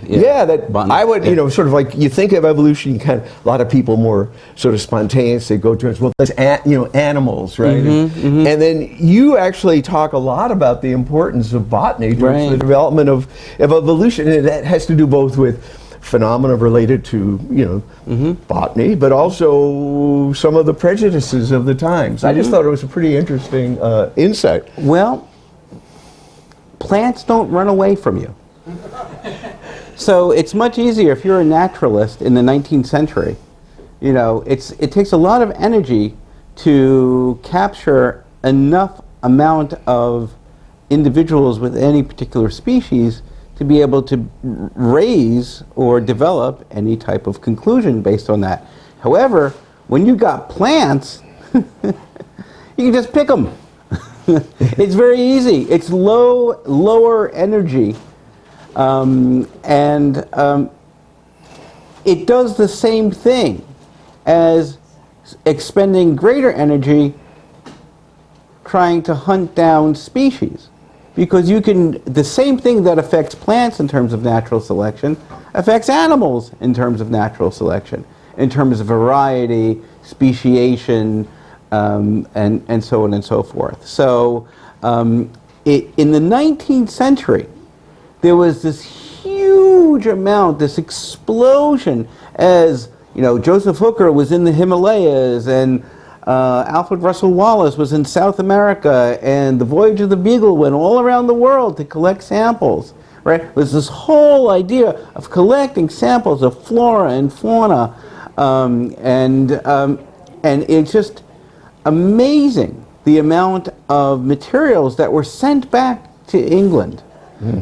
Botany, I would sort of like you think of evolution, a lot of people more sort of spontaneous. They go to there's animals, right? And then you actually talk a lot about the importance of botany towards the development of evolution, and that has to do both with phenomena related to botany, but also some of the prejudices of the times. I just thought it was a pretty interesting insight. Well, plants don't run away from you. So it's much easier if you're a naturalist in the 19th century. It takes a lot of energy to capture enough amount of individuals with any particular species to be able to raise or develop any type of conclusion based on that. However, when you got plants, you can just pick them. It's very easy. It's lower energy, and it does the same thing as expending greater energy trying to hunt down species. Because the same thing that affects plants in terms of natural selection affects animals in terms of natural selection, in terms of variety, speciation, and so on and so forth. So in the 19th century, there was this huge amount, this explosion, as Joseph Hooker was in the Himalayas, and Alfred Russel Wallace was in South America, and the Voyage of the Beagle went all around the world to collect samples. Right? It was this whole idea of collecting samples of flora and fauna, and it's just amazing the amount of materials that were sent back to England,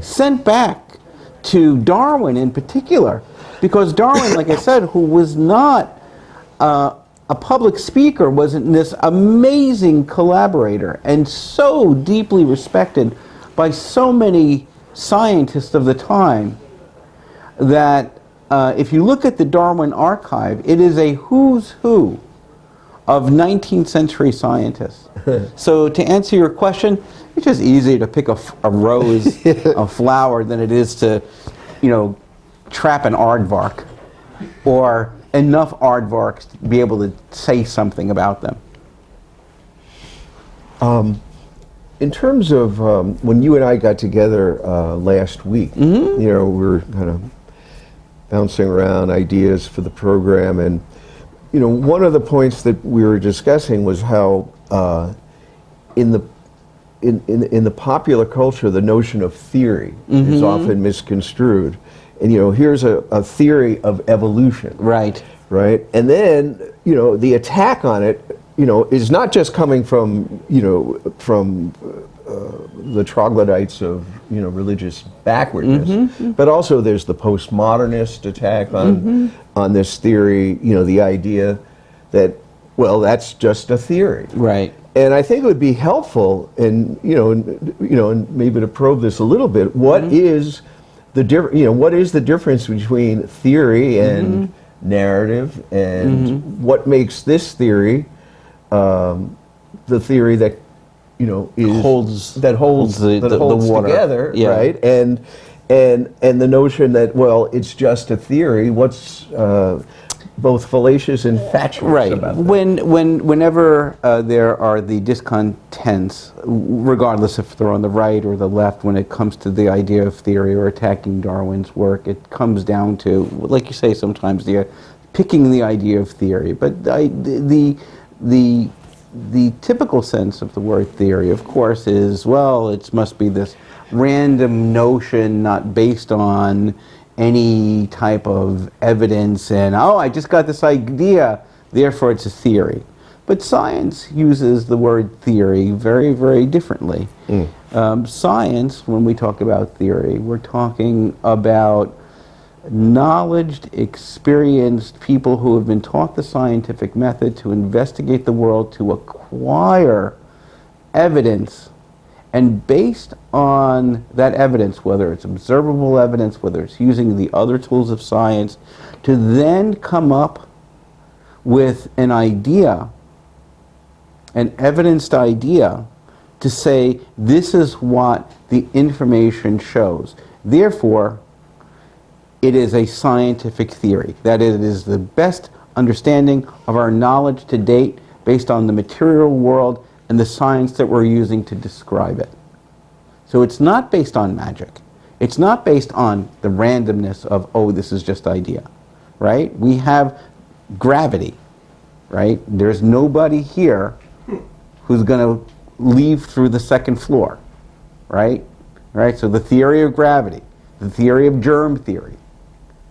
sent back to Darwin in particular, because Darwin, like I said, who was not a public speaker was this amazing collaborator and so deeply respected by so many scientists of the time that if you look at the Darwin archive, it is a who's who of 19th century scientists. So to answer your question, it's just easier to pick a rose, a flower, than it is to, trap an aardvark, or enough aardvarks to be able to say something about them. In terms of when you and I got together last week, we were kind of bouncing around ideas for the program, and one of the points that we were discussing was how in the popular culture, the notion of theory is often misconstrued. And here's a theory of evolution. Right. Right. And then the attack on it is not just coming from the troglodytes of religious backwardness, but also there's the postmodernist attack on this theory. The idea that, well, that's just a theory. Right. And I think it would be helpful, and maybe to probe this a little bit. What is the what is the difference between theory and narrative, and what makes this theory the theory that holds the water together, right? And the notion that, well, it's just a theory. What's both fallacious and fatuous about that? Whenever there are the discontents, regardless if they're on the right or the left, when it comes to the idea of theory or attacking Darwin's work, it comes down to, like you say, sometimes picking the idea of theory. But the typical sense of the word theory, of course, is, well, it must be this random notion not based on any type of evidence, and I just got this idea, therefore it's a theory. But science uses the word theory very, very differently. Science, when we talk about theory, we're talking about knowledged, experienced people who have been taught the scientific method to investigate the world, to acquire evidence, and based on that evidence, whether it's observable evidence, whether it's using the other tools of science, to then come up with an idea, an evidenced idea, to say this is what the information shows. Therefore, it is a scientific theory, that it is the best understanding of our knowledge to date based on the material world and the science that we're using to describe it. So it's not based on magic. It's not based on the randomness of, this is just idea, right? We have gravity, right? There's nobody here who's going to leave through the second floor, right? Right? So the theory of gravity, the theory of germ theory,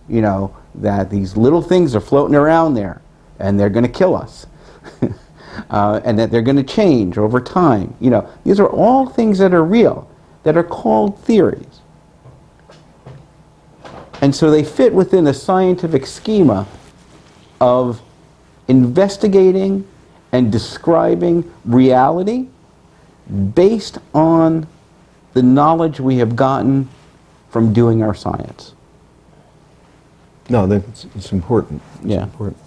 that these little things are floating around there and they're going to kill us. And that they're going to change over time. These are all things that are real, that are called theories. And so they fit within a scientific schema of investigating and describing reality based on the knowledge we have gotten from doing our science. No, it's important. Yeah. Important.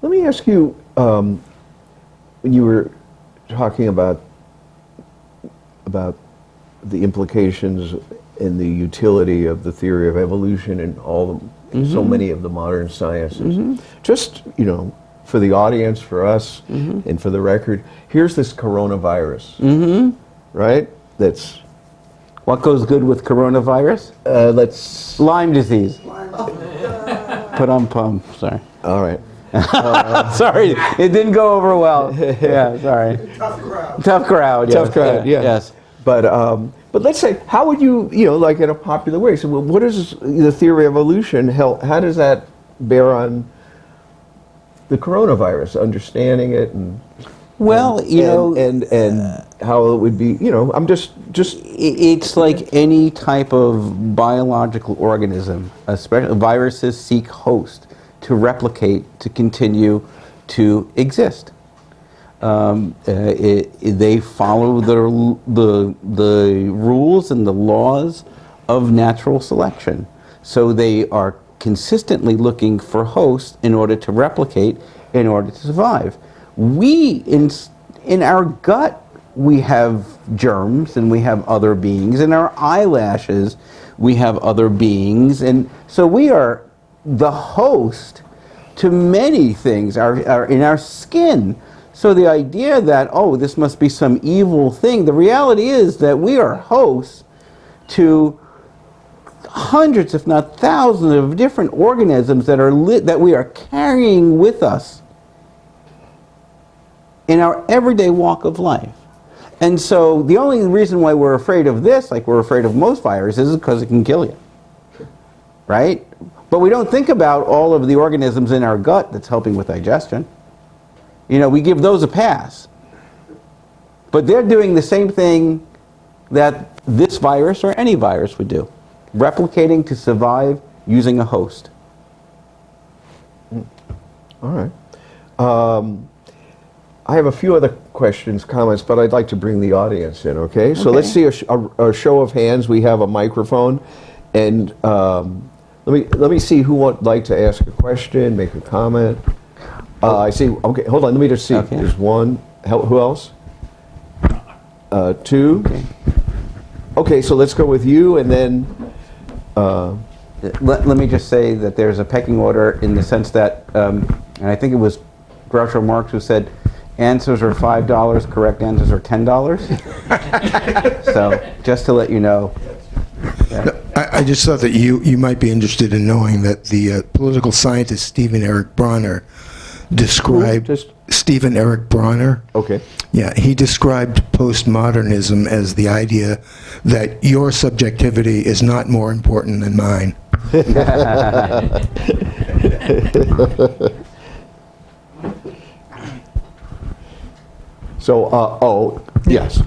Let me ask you, when you were talking about the implications and the utility of the theory of evolution and so many of the modern sciences, just for the audience, for us, and for the record, here's this coronavirus, right? That's what goes good with coronavirus? Lyme disease. Sorry. All right. Sorry, it didn't go over well. Yeah, sorry. Tough crowd. Yeah. Yes. But let's say, how would you, like in a popular way, so what is the theory of evolution? How does that bear on the coronavirus, understanding it, and how it would be, I'm just. It's like any type of biological organism. Especially viruses seek host to replicate, to continue to exist. They follow the rules and the laws of natural selection. So they are consistently looking for hosts in order to replicate, in order to survive. We, in our gut, we have germs and we have other beings. In our eyelashes, we have other beings. And so we are the host to many things, in our skin. So the idea that, oh, this must be some evil thing, the reality is that we are hosts to hundreds, if not thousands, of different organisms that we are carrying with us in our everyday walk of life. And so the only reason why we're afraid of this, like we're afraid of most viruses, is because it can kill you. Right? But we don't think about all of the organisms in our gut that's helping with digestion. You know, we give those a pass. But they're doing the same thing that this virus or any virus would do. Replicating to survive using a host. All right. I have a few other questions, comments, but I'd like to bring the audience in, okay? So let's see a show of hands. We have a microphone. And let me see who would like to ask a question, make a comment. I see. Okay, hold on. Let me just see. Okay. There's one. Who else? Two. Okay, so let's go with you, and then. Let me just say that there's a pecking order in the sense that, and I think it was Groucho Marx who said, answers are $5, correct answers are $10. So just to let you know. I just thought that you might be interested in knowing that the political scientist Stephen Eric Bronner described... Stephen Eric Bronner. Okay. Yeah, he described postmodernism as the idea that your subjectivity is not more important than mine. So, yes.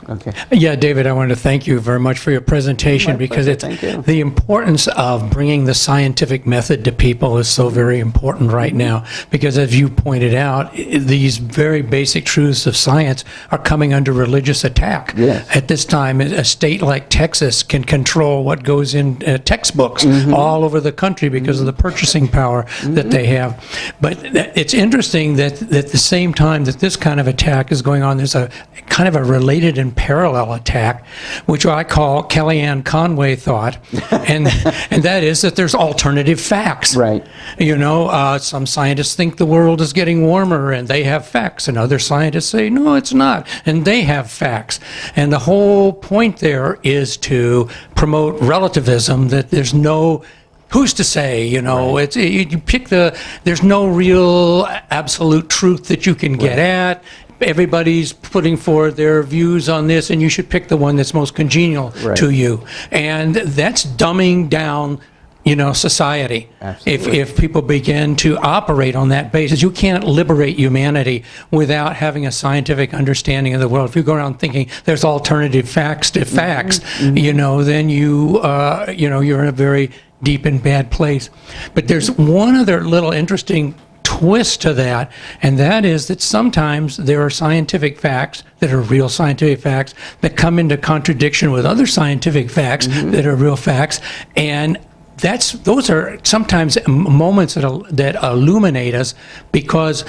Okay. Yeah, David, I wanted to thank you very much for your presentation, because it's Thank you. the importance of bringing the scientific method to people is so very important right now, because as you pointed out, these very basic truths of science are coming under religious attack. Yes. At this time, a state like Texas can control what goes in textbooks all over the country because of the purchasing power that they have. But it's interesting that at the same time that this kind of attack is going on, there's a kind of a related and parallel attack, which I call Kellyanne Conway thought, and that is that there's alternative facts. Right. You know, some scientists think the world is getting warmer, and they have facts, and other scientists say, no, it's not, and they have facts. And the whole point there is to promote relativism, that there's no who's to say, you know, Right. you pick there's no real absolute truth that you can get at. Everybody's putting forward their views on this, and you should pick the one that's most congenial Right. to you. And that's dumbing down, you know, society. Absolutely. If people begin to operate on that basis, you can't liberate humanity without having a scientific understanding of the world. If you go around thinking there's alternative facts to facts, you know, then you're in a very deep and bad place. But there's one other little interesting twist to that, and that is that sometimes there are scientific facts that are real scientific facts that come into contradiction with other scientific facts that are real facts, and those are sometimes moments that illuminate us, because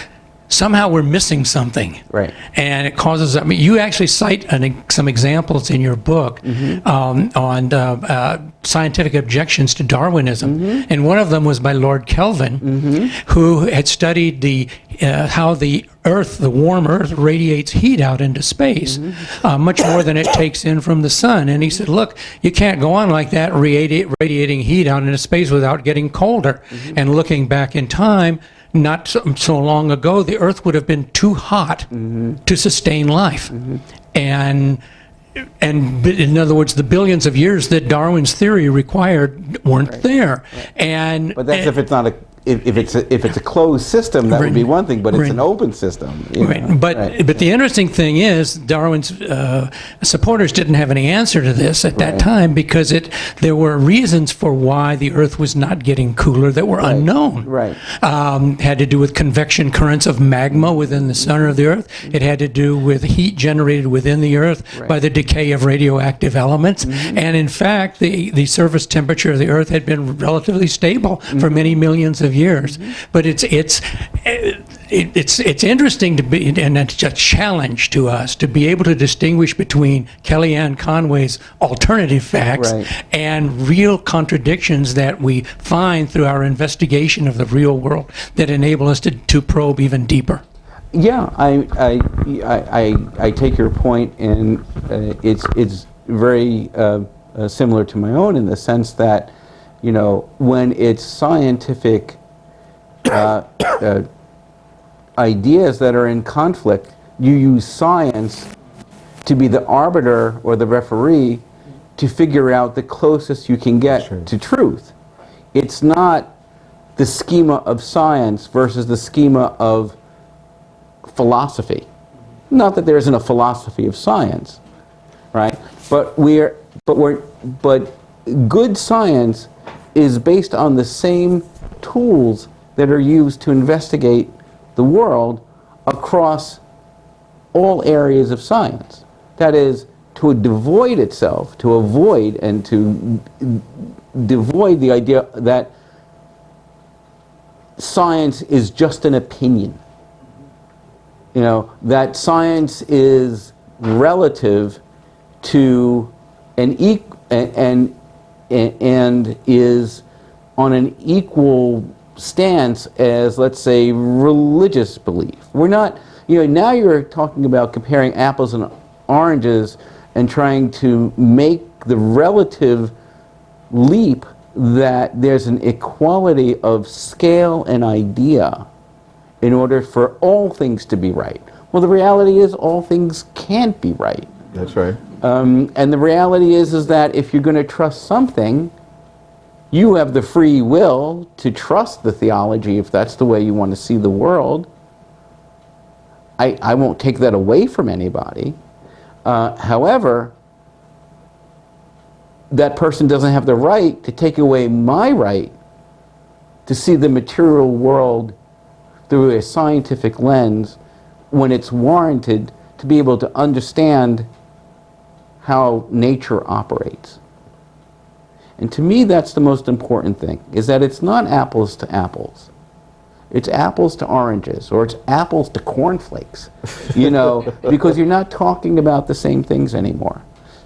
somehow we're missing something. Right. And it causes, I mean, you actually cite some examples in your book on scientific objections to Darwinism. And one of them was by Lord Kelvin, who had studied how the Earth, the warm Earth, radiates heat out into space, much more than it takes in from the sun. And he said, look, you can't go on like that, radiating heat out into space without getting colder. And looking back in time, not so long ago, the Earth would have been too hot to sustain life. And in other words, the billions of years that Darwin's theory required weren't there. But that's if it's not if it's a closed system, that would be one thing, but it's an open system. Right. But the interesting thing is Darwin's supporters didn't have any answer to this at that time, because there were reasons for why the Earth was not getting cooler that were unknown. Right. Had to do with convection currents of magma within the center of the Earth. It had to do with heat generated within the Earth by the decay of radioactive elements. And in fact, the surface temperature of the Earth had been relatively stable for many millions of years. But it's interesting to be, and it's a challenge to us to be able to distinguish between Kellyanne Conway's alternative facts and real contradictions that we find through our investigation of the real world that enable us to probe even deeper. Yeah, I take your point, and it's very similar to my own in the sense that, when it's scientific ideas that are in conflict, you use science to be the arbiter or the referee to figure out the closest you can get to truth. It's not the schema of science versus the schema of philosophy. Not that there isn't a philosophy of science, right? But good science is based on the same tools that are used to investigate the world across all areas of science. That is, to devoid itself, to avoid and to devoid the idea that science is just an opinion. That science is relative to and is on an equal stance as, let's say, religious belief. We're not, now you're talking about comparing apples and oranges and trying to make the relative leap that there's an equality of scale and idea in order for all things to be right. Well, the reality is all things can't be right. That's right. And the reality is that if you're going to trust something, you have the free will to trust the theology if that's the way you want to see the world. I won't take that away from anybody. However, that person doesn't have the right to take away my right to see the material world through a scientific lens when it's warranted to be able to understand how nature operates. And to me, that's the most important thing, is that it's not apples to apples. It's apples to oranges, or it's apples to cornflakes, because you're not talking about the same things anymore.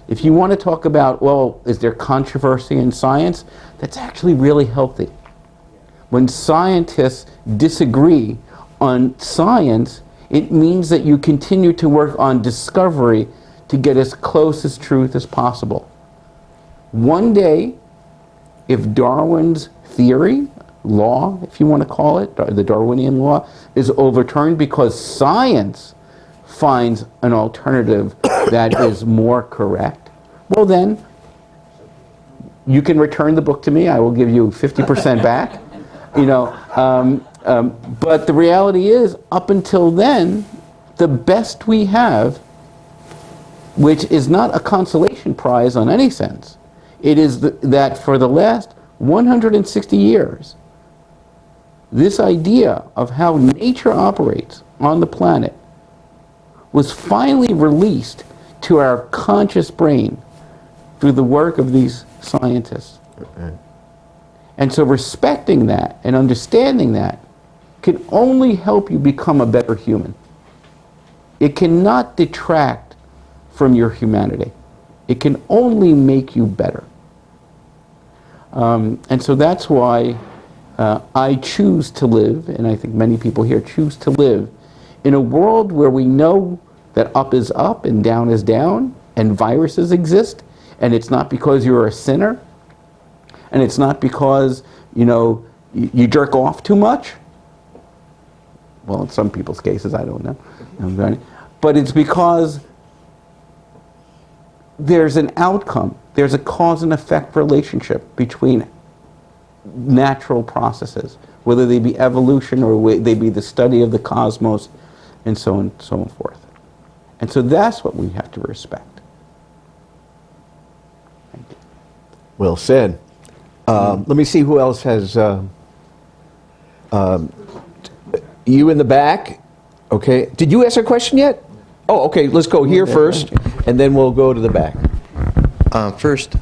If you want to talk about, well, is there controversy in science? That's actually really healthy. When scientists disagree on science, it means that you continue to work on discovery to get as close as truth as possible. One day, if Darwin's theory, law, if you want to call it, the Darwinian law, is overturned because science finds an alternative that is more correct, well then, you can return the book to me. I will give you 50% back. But the reality is, up until then, the best we have, which is not a consolation prize on any sense, it is that for the last 160 years, this idea of how nature operates on the planet was finally released to our conscious brain through the work of these scientists. And so respecting that and understanding that can only help you become a better human. It cannot detract from your humanity. It can only make you better. And so that's why I choose to live, and I think many people here choose to live, in a world where we know that up is up and down is down, and viruses exist, and it's not because you're a sinner, and it's not because, you jerk off too much. Well, in some people's cases, I don't know. But it's because there's an outcome. There's a cause and effect relationship between natural processes. whether they be evolution or they be the study of the cosmos, and so on and so forth. And so that's what we have to respect. Thank you. Well said. Let me see who else has. You in the back. Okay. Did you ask a question yet? Oh, okay. Let's go here first, and then we'll go to the back. First,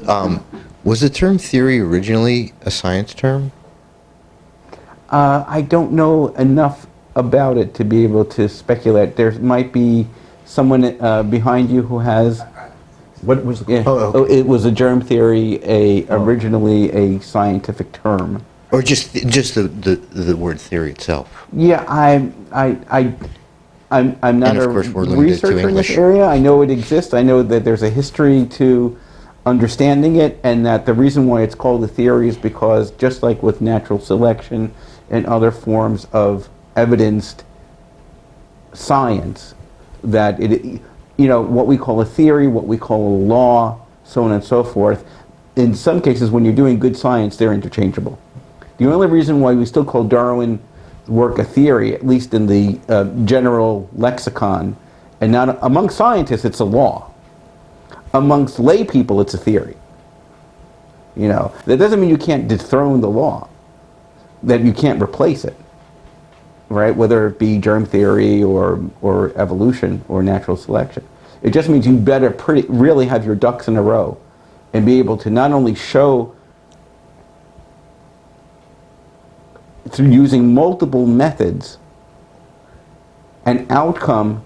was the term theory originally a science term? I don't know enough about it to be able to speculate. There might be someone behind you who has. What was? Yeah. Oh, It was a germ theory, originally a scientific term. Or just the word theory itself? Yeah, I'm not And of a course we're limited to researcher in this English. area. I know it exists. I know that there's a history to understanding it, and that the reason why it's called a theory is because, just like with natural selection and other forms of evidenced science, that what we call a theory, what we call a law, so on and so forth, in some cases when you're doing good science, they're interchangeable. The only reason why we still call Darwin's work a theory, at least in the general lexicon, and not among scientists, it's a law. Amongst lay people, it's a theory. That doesn't mean you can't dethrone the law, that you can't replace it, right? Whether it be germ theory or evolution or natural selection. It just means you better really have your ducks in a row and be able to not only show through using multiple methods an outcome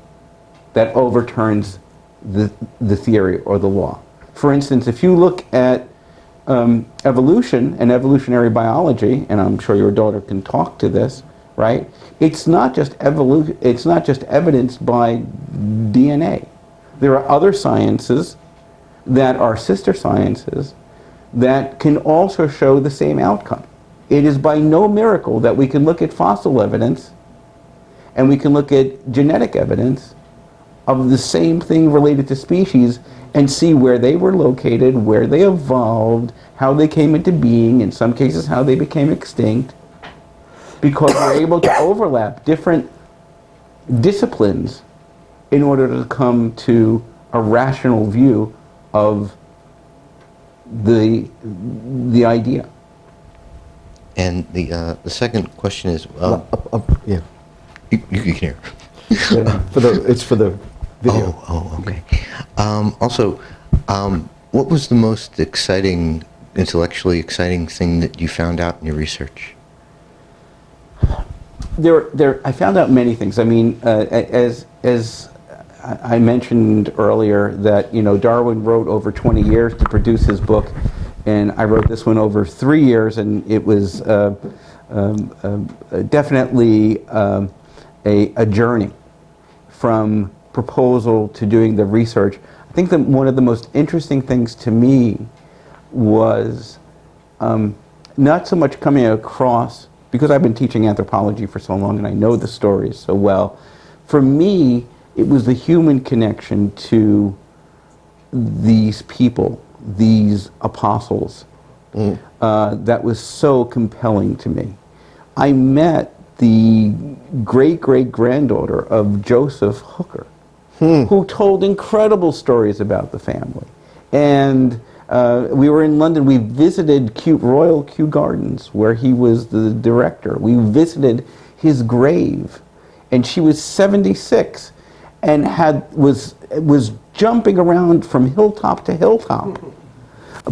that overturns the theory or the law. For instance, if you look at evolution and evolutionary biology, and I'm sure your daughter can talk to this, right? It's not just it's not just evidenced by DNA. There are other sciences that are sister sciences that can also show the same outcome. It is by no miracle that we can look at fossil evidence and we can look at genetic evidence of the same thing related to species and see where they were located, where they evolved, how they came into being, in some cases how they became extinct, because we're able to overlap different disciplines in order to come to a rational view of the idea. And the second question is, Yeah. you can hear. It's for the video. Okay. Also, what was the most intellectually exciting thing that you found out in your research? I found out many things. I mean, as I mentioned earlier, that Darwin wrote over 20 years to produce his book, and I wrote this one over 3 years, and it was definitely a journey from proposal to doing the research. I think that one of the most interesting things to me was not so much coming across, because I've been teaching anthropology for so long and I know the stories so well. For me, it was the human connection to these people, these apostles, that was so compelling to me. I met the great-great-granddaughter of Joseph Hooker, who told incredible stories about the family. And we were in London. We visited Royal Kew Gardens, where he was the director. We visited his grave, and she was 76 and was jumping around from hilltop to hilltop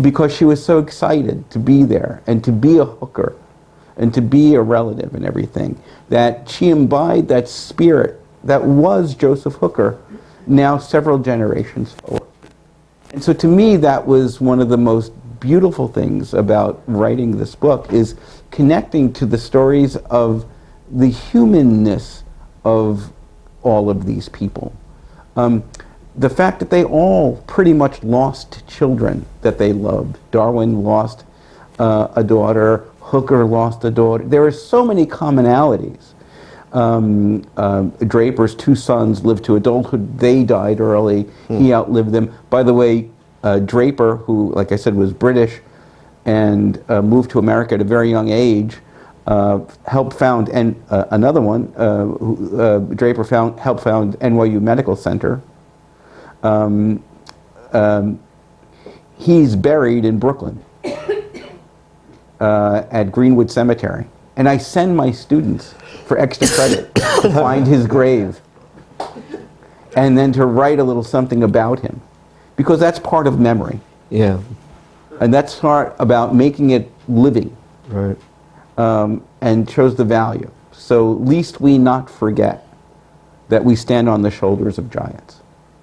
because she was so excited to be there and to be a Hooker and to be a relative and everything, that she imbibed that spirit that was Joseph Hooker now several generations forward. And so to me, that was one of the most beautiful things about writing this book, is connecting to the stories of the humanness of all of these people. The fact that they all pretty much lost children that they loved. Darwin lost a daughter, Hooker lost a daughter. There are so many commonalities. Draper's 2 sons lived to adulthood. They died early. He outlived them. By the way, Draper, who, like I said, was British and moved to America at a very young age, helped found, and another one, Draper helped found NYU Medical Center. He's buried in Brooklyn at Greenwood Cemetery. And I send my students for extra credit to find his grave and then to write a little something about him. Because that's part of memory. Yeah. And that's part about making it living. Right. And shows the value. So least we not forget that we stand on the shoulders of giants.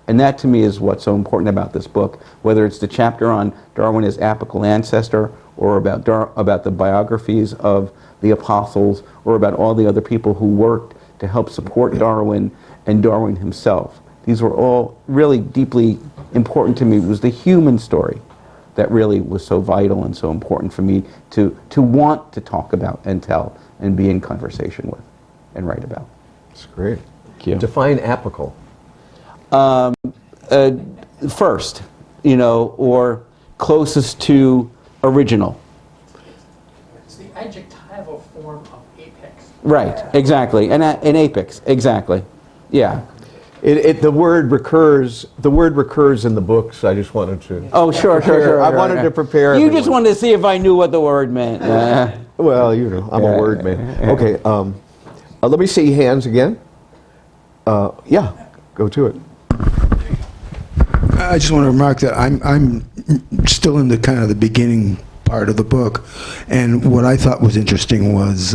And that to me is what's so important about this book, whether it's the chapter on Darwin as apical ancestor, or about the biographies of the apostles, or about all the other people who worked to help support Darwin and Darwin himself. These were all really deeply important to me. It was the human story that really was so vital and so important for me to want to talk about and tell and be in conversation with and write about. That's great. Thank you. Define apical. First, or closest to original. It's the adjectival form of apex. Right, exactly. And an apex, exactly. Yeah. The word recurs. The word recurs in the books. I just wanted to. Oh, sure. I wanted to prepare. You everyone. just wanted to see if I knew what the word meant. Well, I'm a word man. Okay. Let me see hands again. Yeah, go to it. I just want to remark that I'm still in the kind of the beginning part of the book, and what I thought was interesting was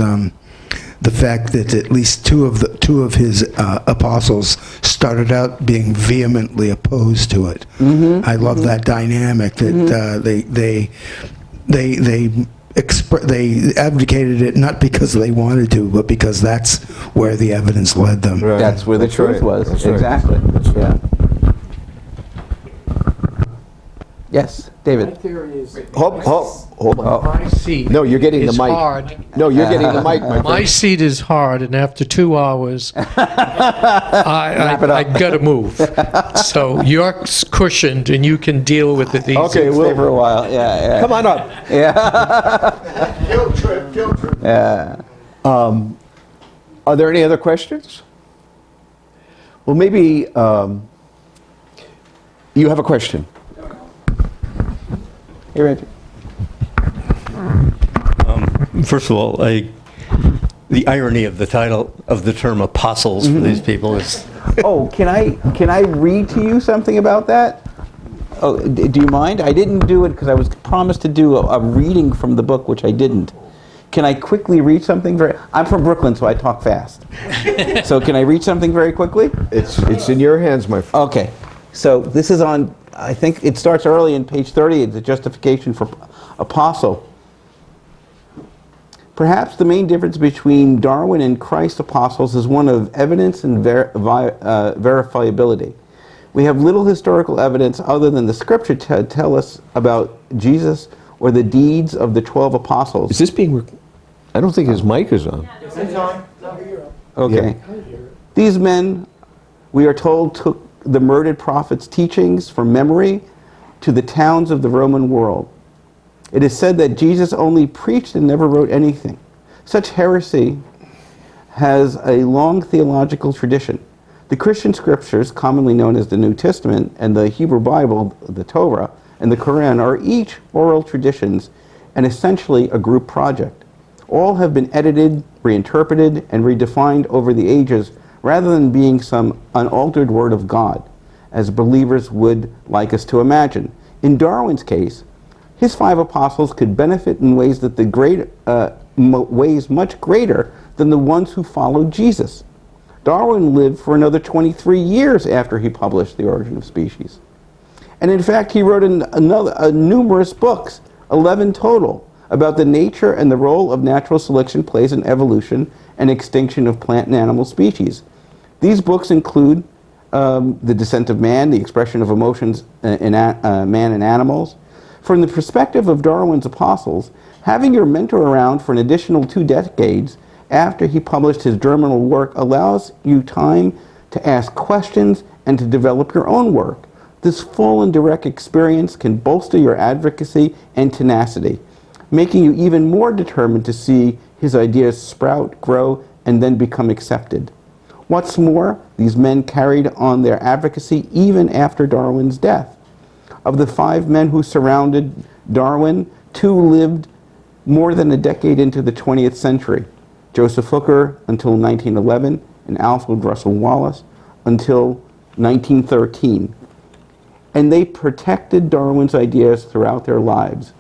the fact that at least two of his apostles started out being vehemently opposed to it. I love that dynamic that they advocated it not because they wanted to, but because that's where the evidence led them. Right. That's where the That's truth right. was. That's right. Exactly. That's right. Yeah. Yes, David. My theory is. Hold on. My seat. No, you're getting the is mic. hard. No, you're getting the mic, my My friend. seat is hard, and after 2 hours, I got to move. So you're cushioned, and you can deal with it easy. Okay, Stay for a while. Yeah. Come on up. Guilt trip. Yeah. Are there any other questions? Well, maybe you have a question. Here, Andrew. First of all, the irony of the title of the term apostles for these people is... Oh, can I read to you something about that? Oh, do you mind? I didn't do it because I was promised to do a reading from the book, which I didn't. Can I quickly read something I'm from Brooklyn, so I talk fast. So can I read something very quickly? It's in your hands, my friend. Okay. So this is on, I think it starts early in page 30, it's a justification for apostle. Perhaps the main difference between Darwin and Christ's apostles is one of evidence and verifiability. We have little historical evidence other than the scripture to tell us about Jesus or the deeds of the 12 apostles. Is this being... I don't think his mic is on. Okay. These men, we are told, took the murdered prophets' teachings from memory to the towns of the Roman world. It is said that Jesus only preached and never wrote anything. Such heresy has a long theological tradition. The Christian scriptures, commonly known as the New Testament, and the Hebrew Bible, the Torah, and the Quran are each oral traditions and essentially a group project. All have been edited, reinterpreted, and redefined over the ages rather than being some unaltered word of God, as believers would like us to imagine. In Darwin's case, his 5 apostles could benefit in ways that ways much greater than the ones who followed Jesus. Darwin lived for another 23 years after he published The Origin of Species. And in fact, he wrote numerous books, 11 total, about the nature and the role of natural selection plays in evolution and extinction of plant and animal species. These books include The Descent of Man, The Expression of Emotions in Man and Animals. From the perspective of Darwin's apostles, having your mentor around for an additional 2 decades after he published his germinal work allows you time to ask questions and to develop your own work. This full and direct experience can bolster your advocacy and tenacity, making you even more determined to see his ideas sprout, grow, and then become accepted. What's more, these men carried on their advocacy even after Darwin's death. Of the 5 men who surrounded Darwin, 2 lived more than a decade into the 20th century. Joseph Hooker until 1911, and Alfred Russel Wallace until 1913. And they protected Darwin's ideas throughout their lives,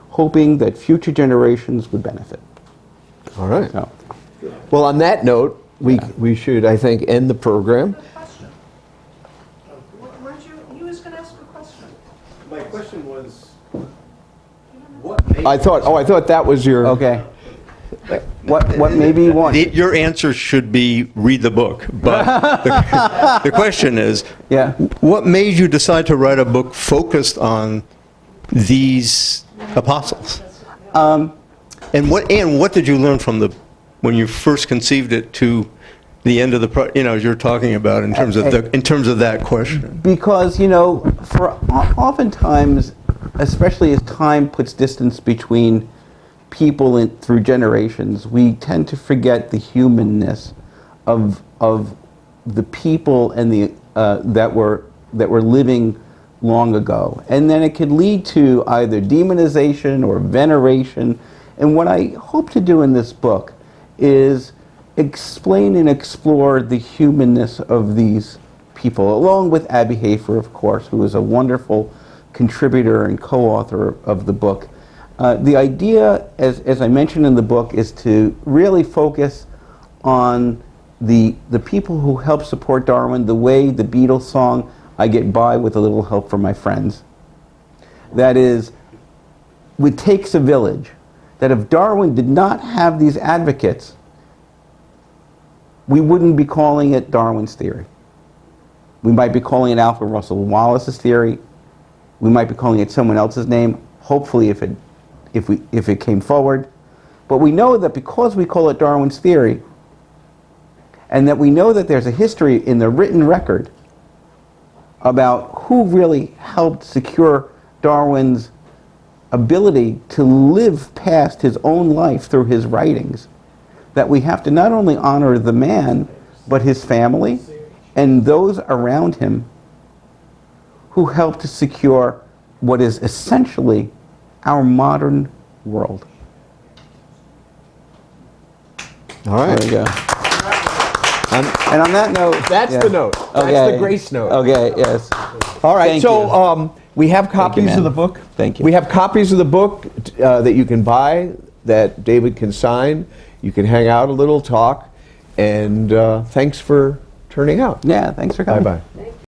hoping that future generations would benefit. All right. So, Well, on that note, we should, I think, end the program. Weren't you was going to ask a question? My question was, I thought that was your... okay. What maybe you want? your answer should be read the book, but the question is, Yeah. what made you decide to write a book focused on these apostles? And what did you learn from when you first conceived it to the end of the as you're talking about in terms of that question? Because, for oftentimes, especially as time puts distance between people through generations, we tend to forget the humanness of the people and the that were living long ago, and then it could lead to either demonization or veneration. And what I hope to do in this book is explain and explore the humanness of these people, along with Abby Hafer, of course, who is a wonderful contributor and co-author of the book. The idea, as I mentioned in the book, is to really focus on the people who helped support Darwin, the way the Beatles song, "I Get By with a Little Help from My Friends." That is, it takes a village. That if Darwin did not have these advocates, we wouldn't be calling it Darwin's theory. We might be calling it Alfred Russel Wallace's theory. We might be calling it someone else's name, hopefully if it came forward. But we know that because we call it Darwin's theory, and that we know that there's a history in the written record about who really helped secure Darwin's ability to live past his own life through his writings, that we have to not only honor the man, but his family and those around him who helped to secure what is essentially our modern world. All right. There we go. And on that note... That's the note. That's the grace note. Okay, yes. All right, Thank so you. we have copies man. of the book. Thank you. We have copies of the book that you can buy, that David can sign. You can hang out a little, talk, and thanks for turning out. Yeah, thanks for coming. Bye-bye.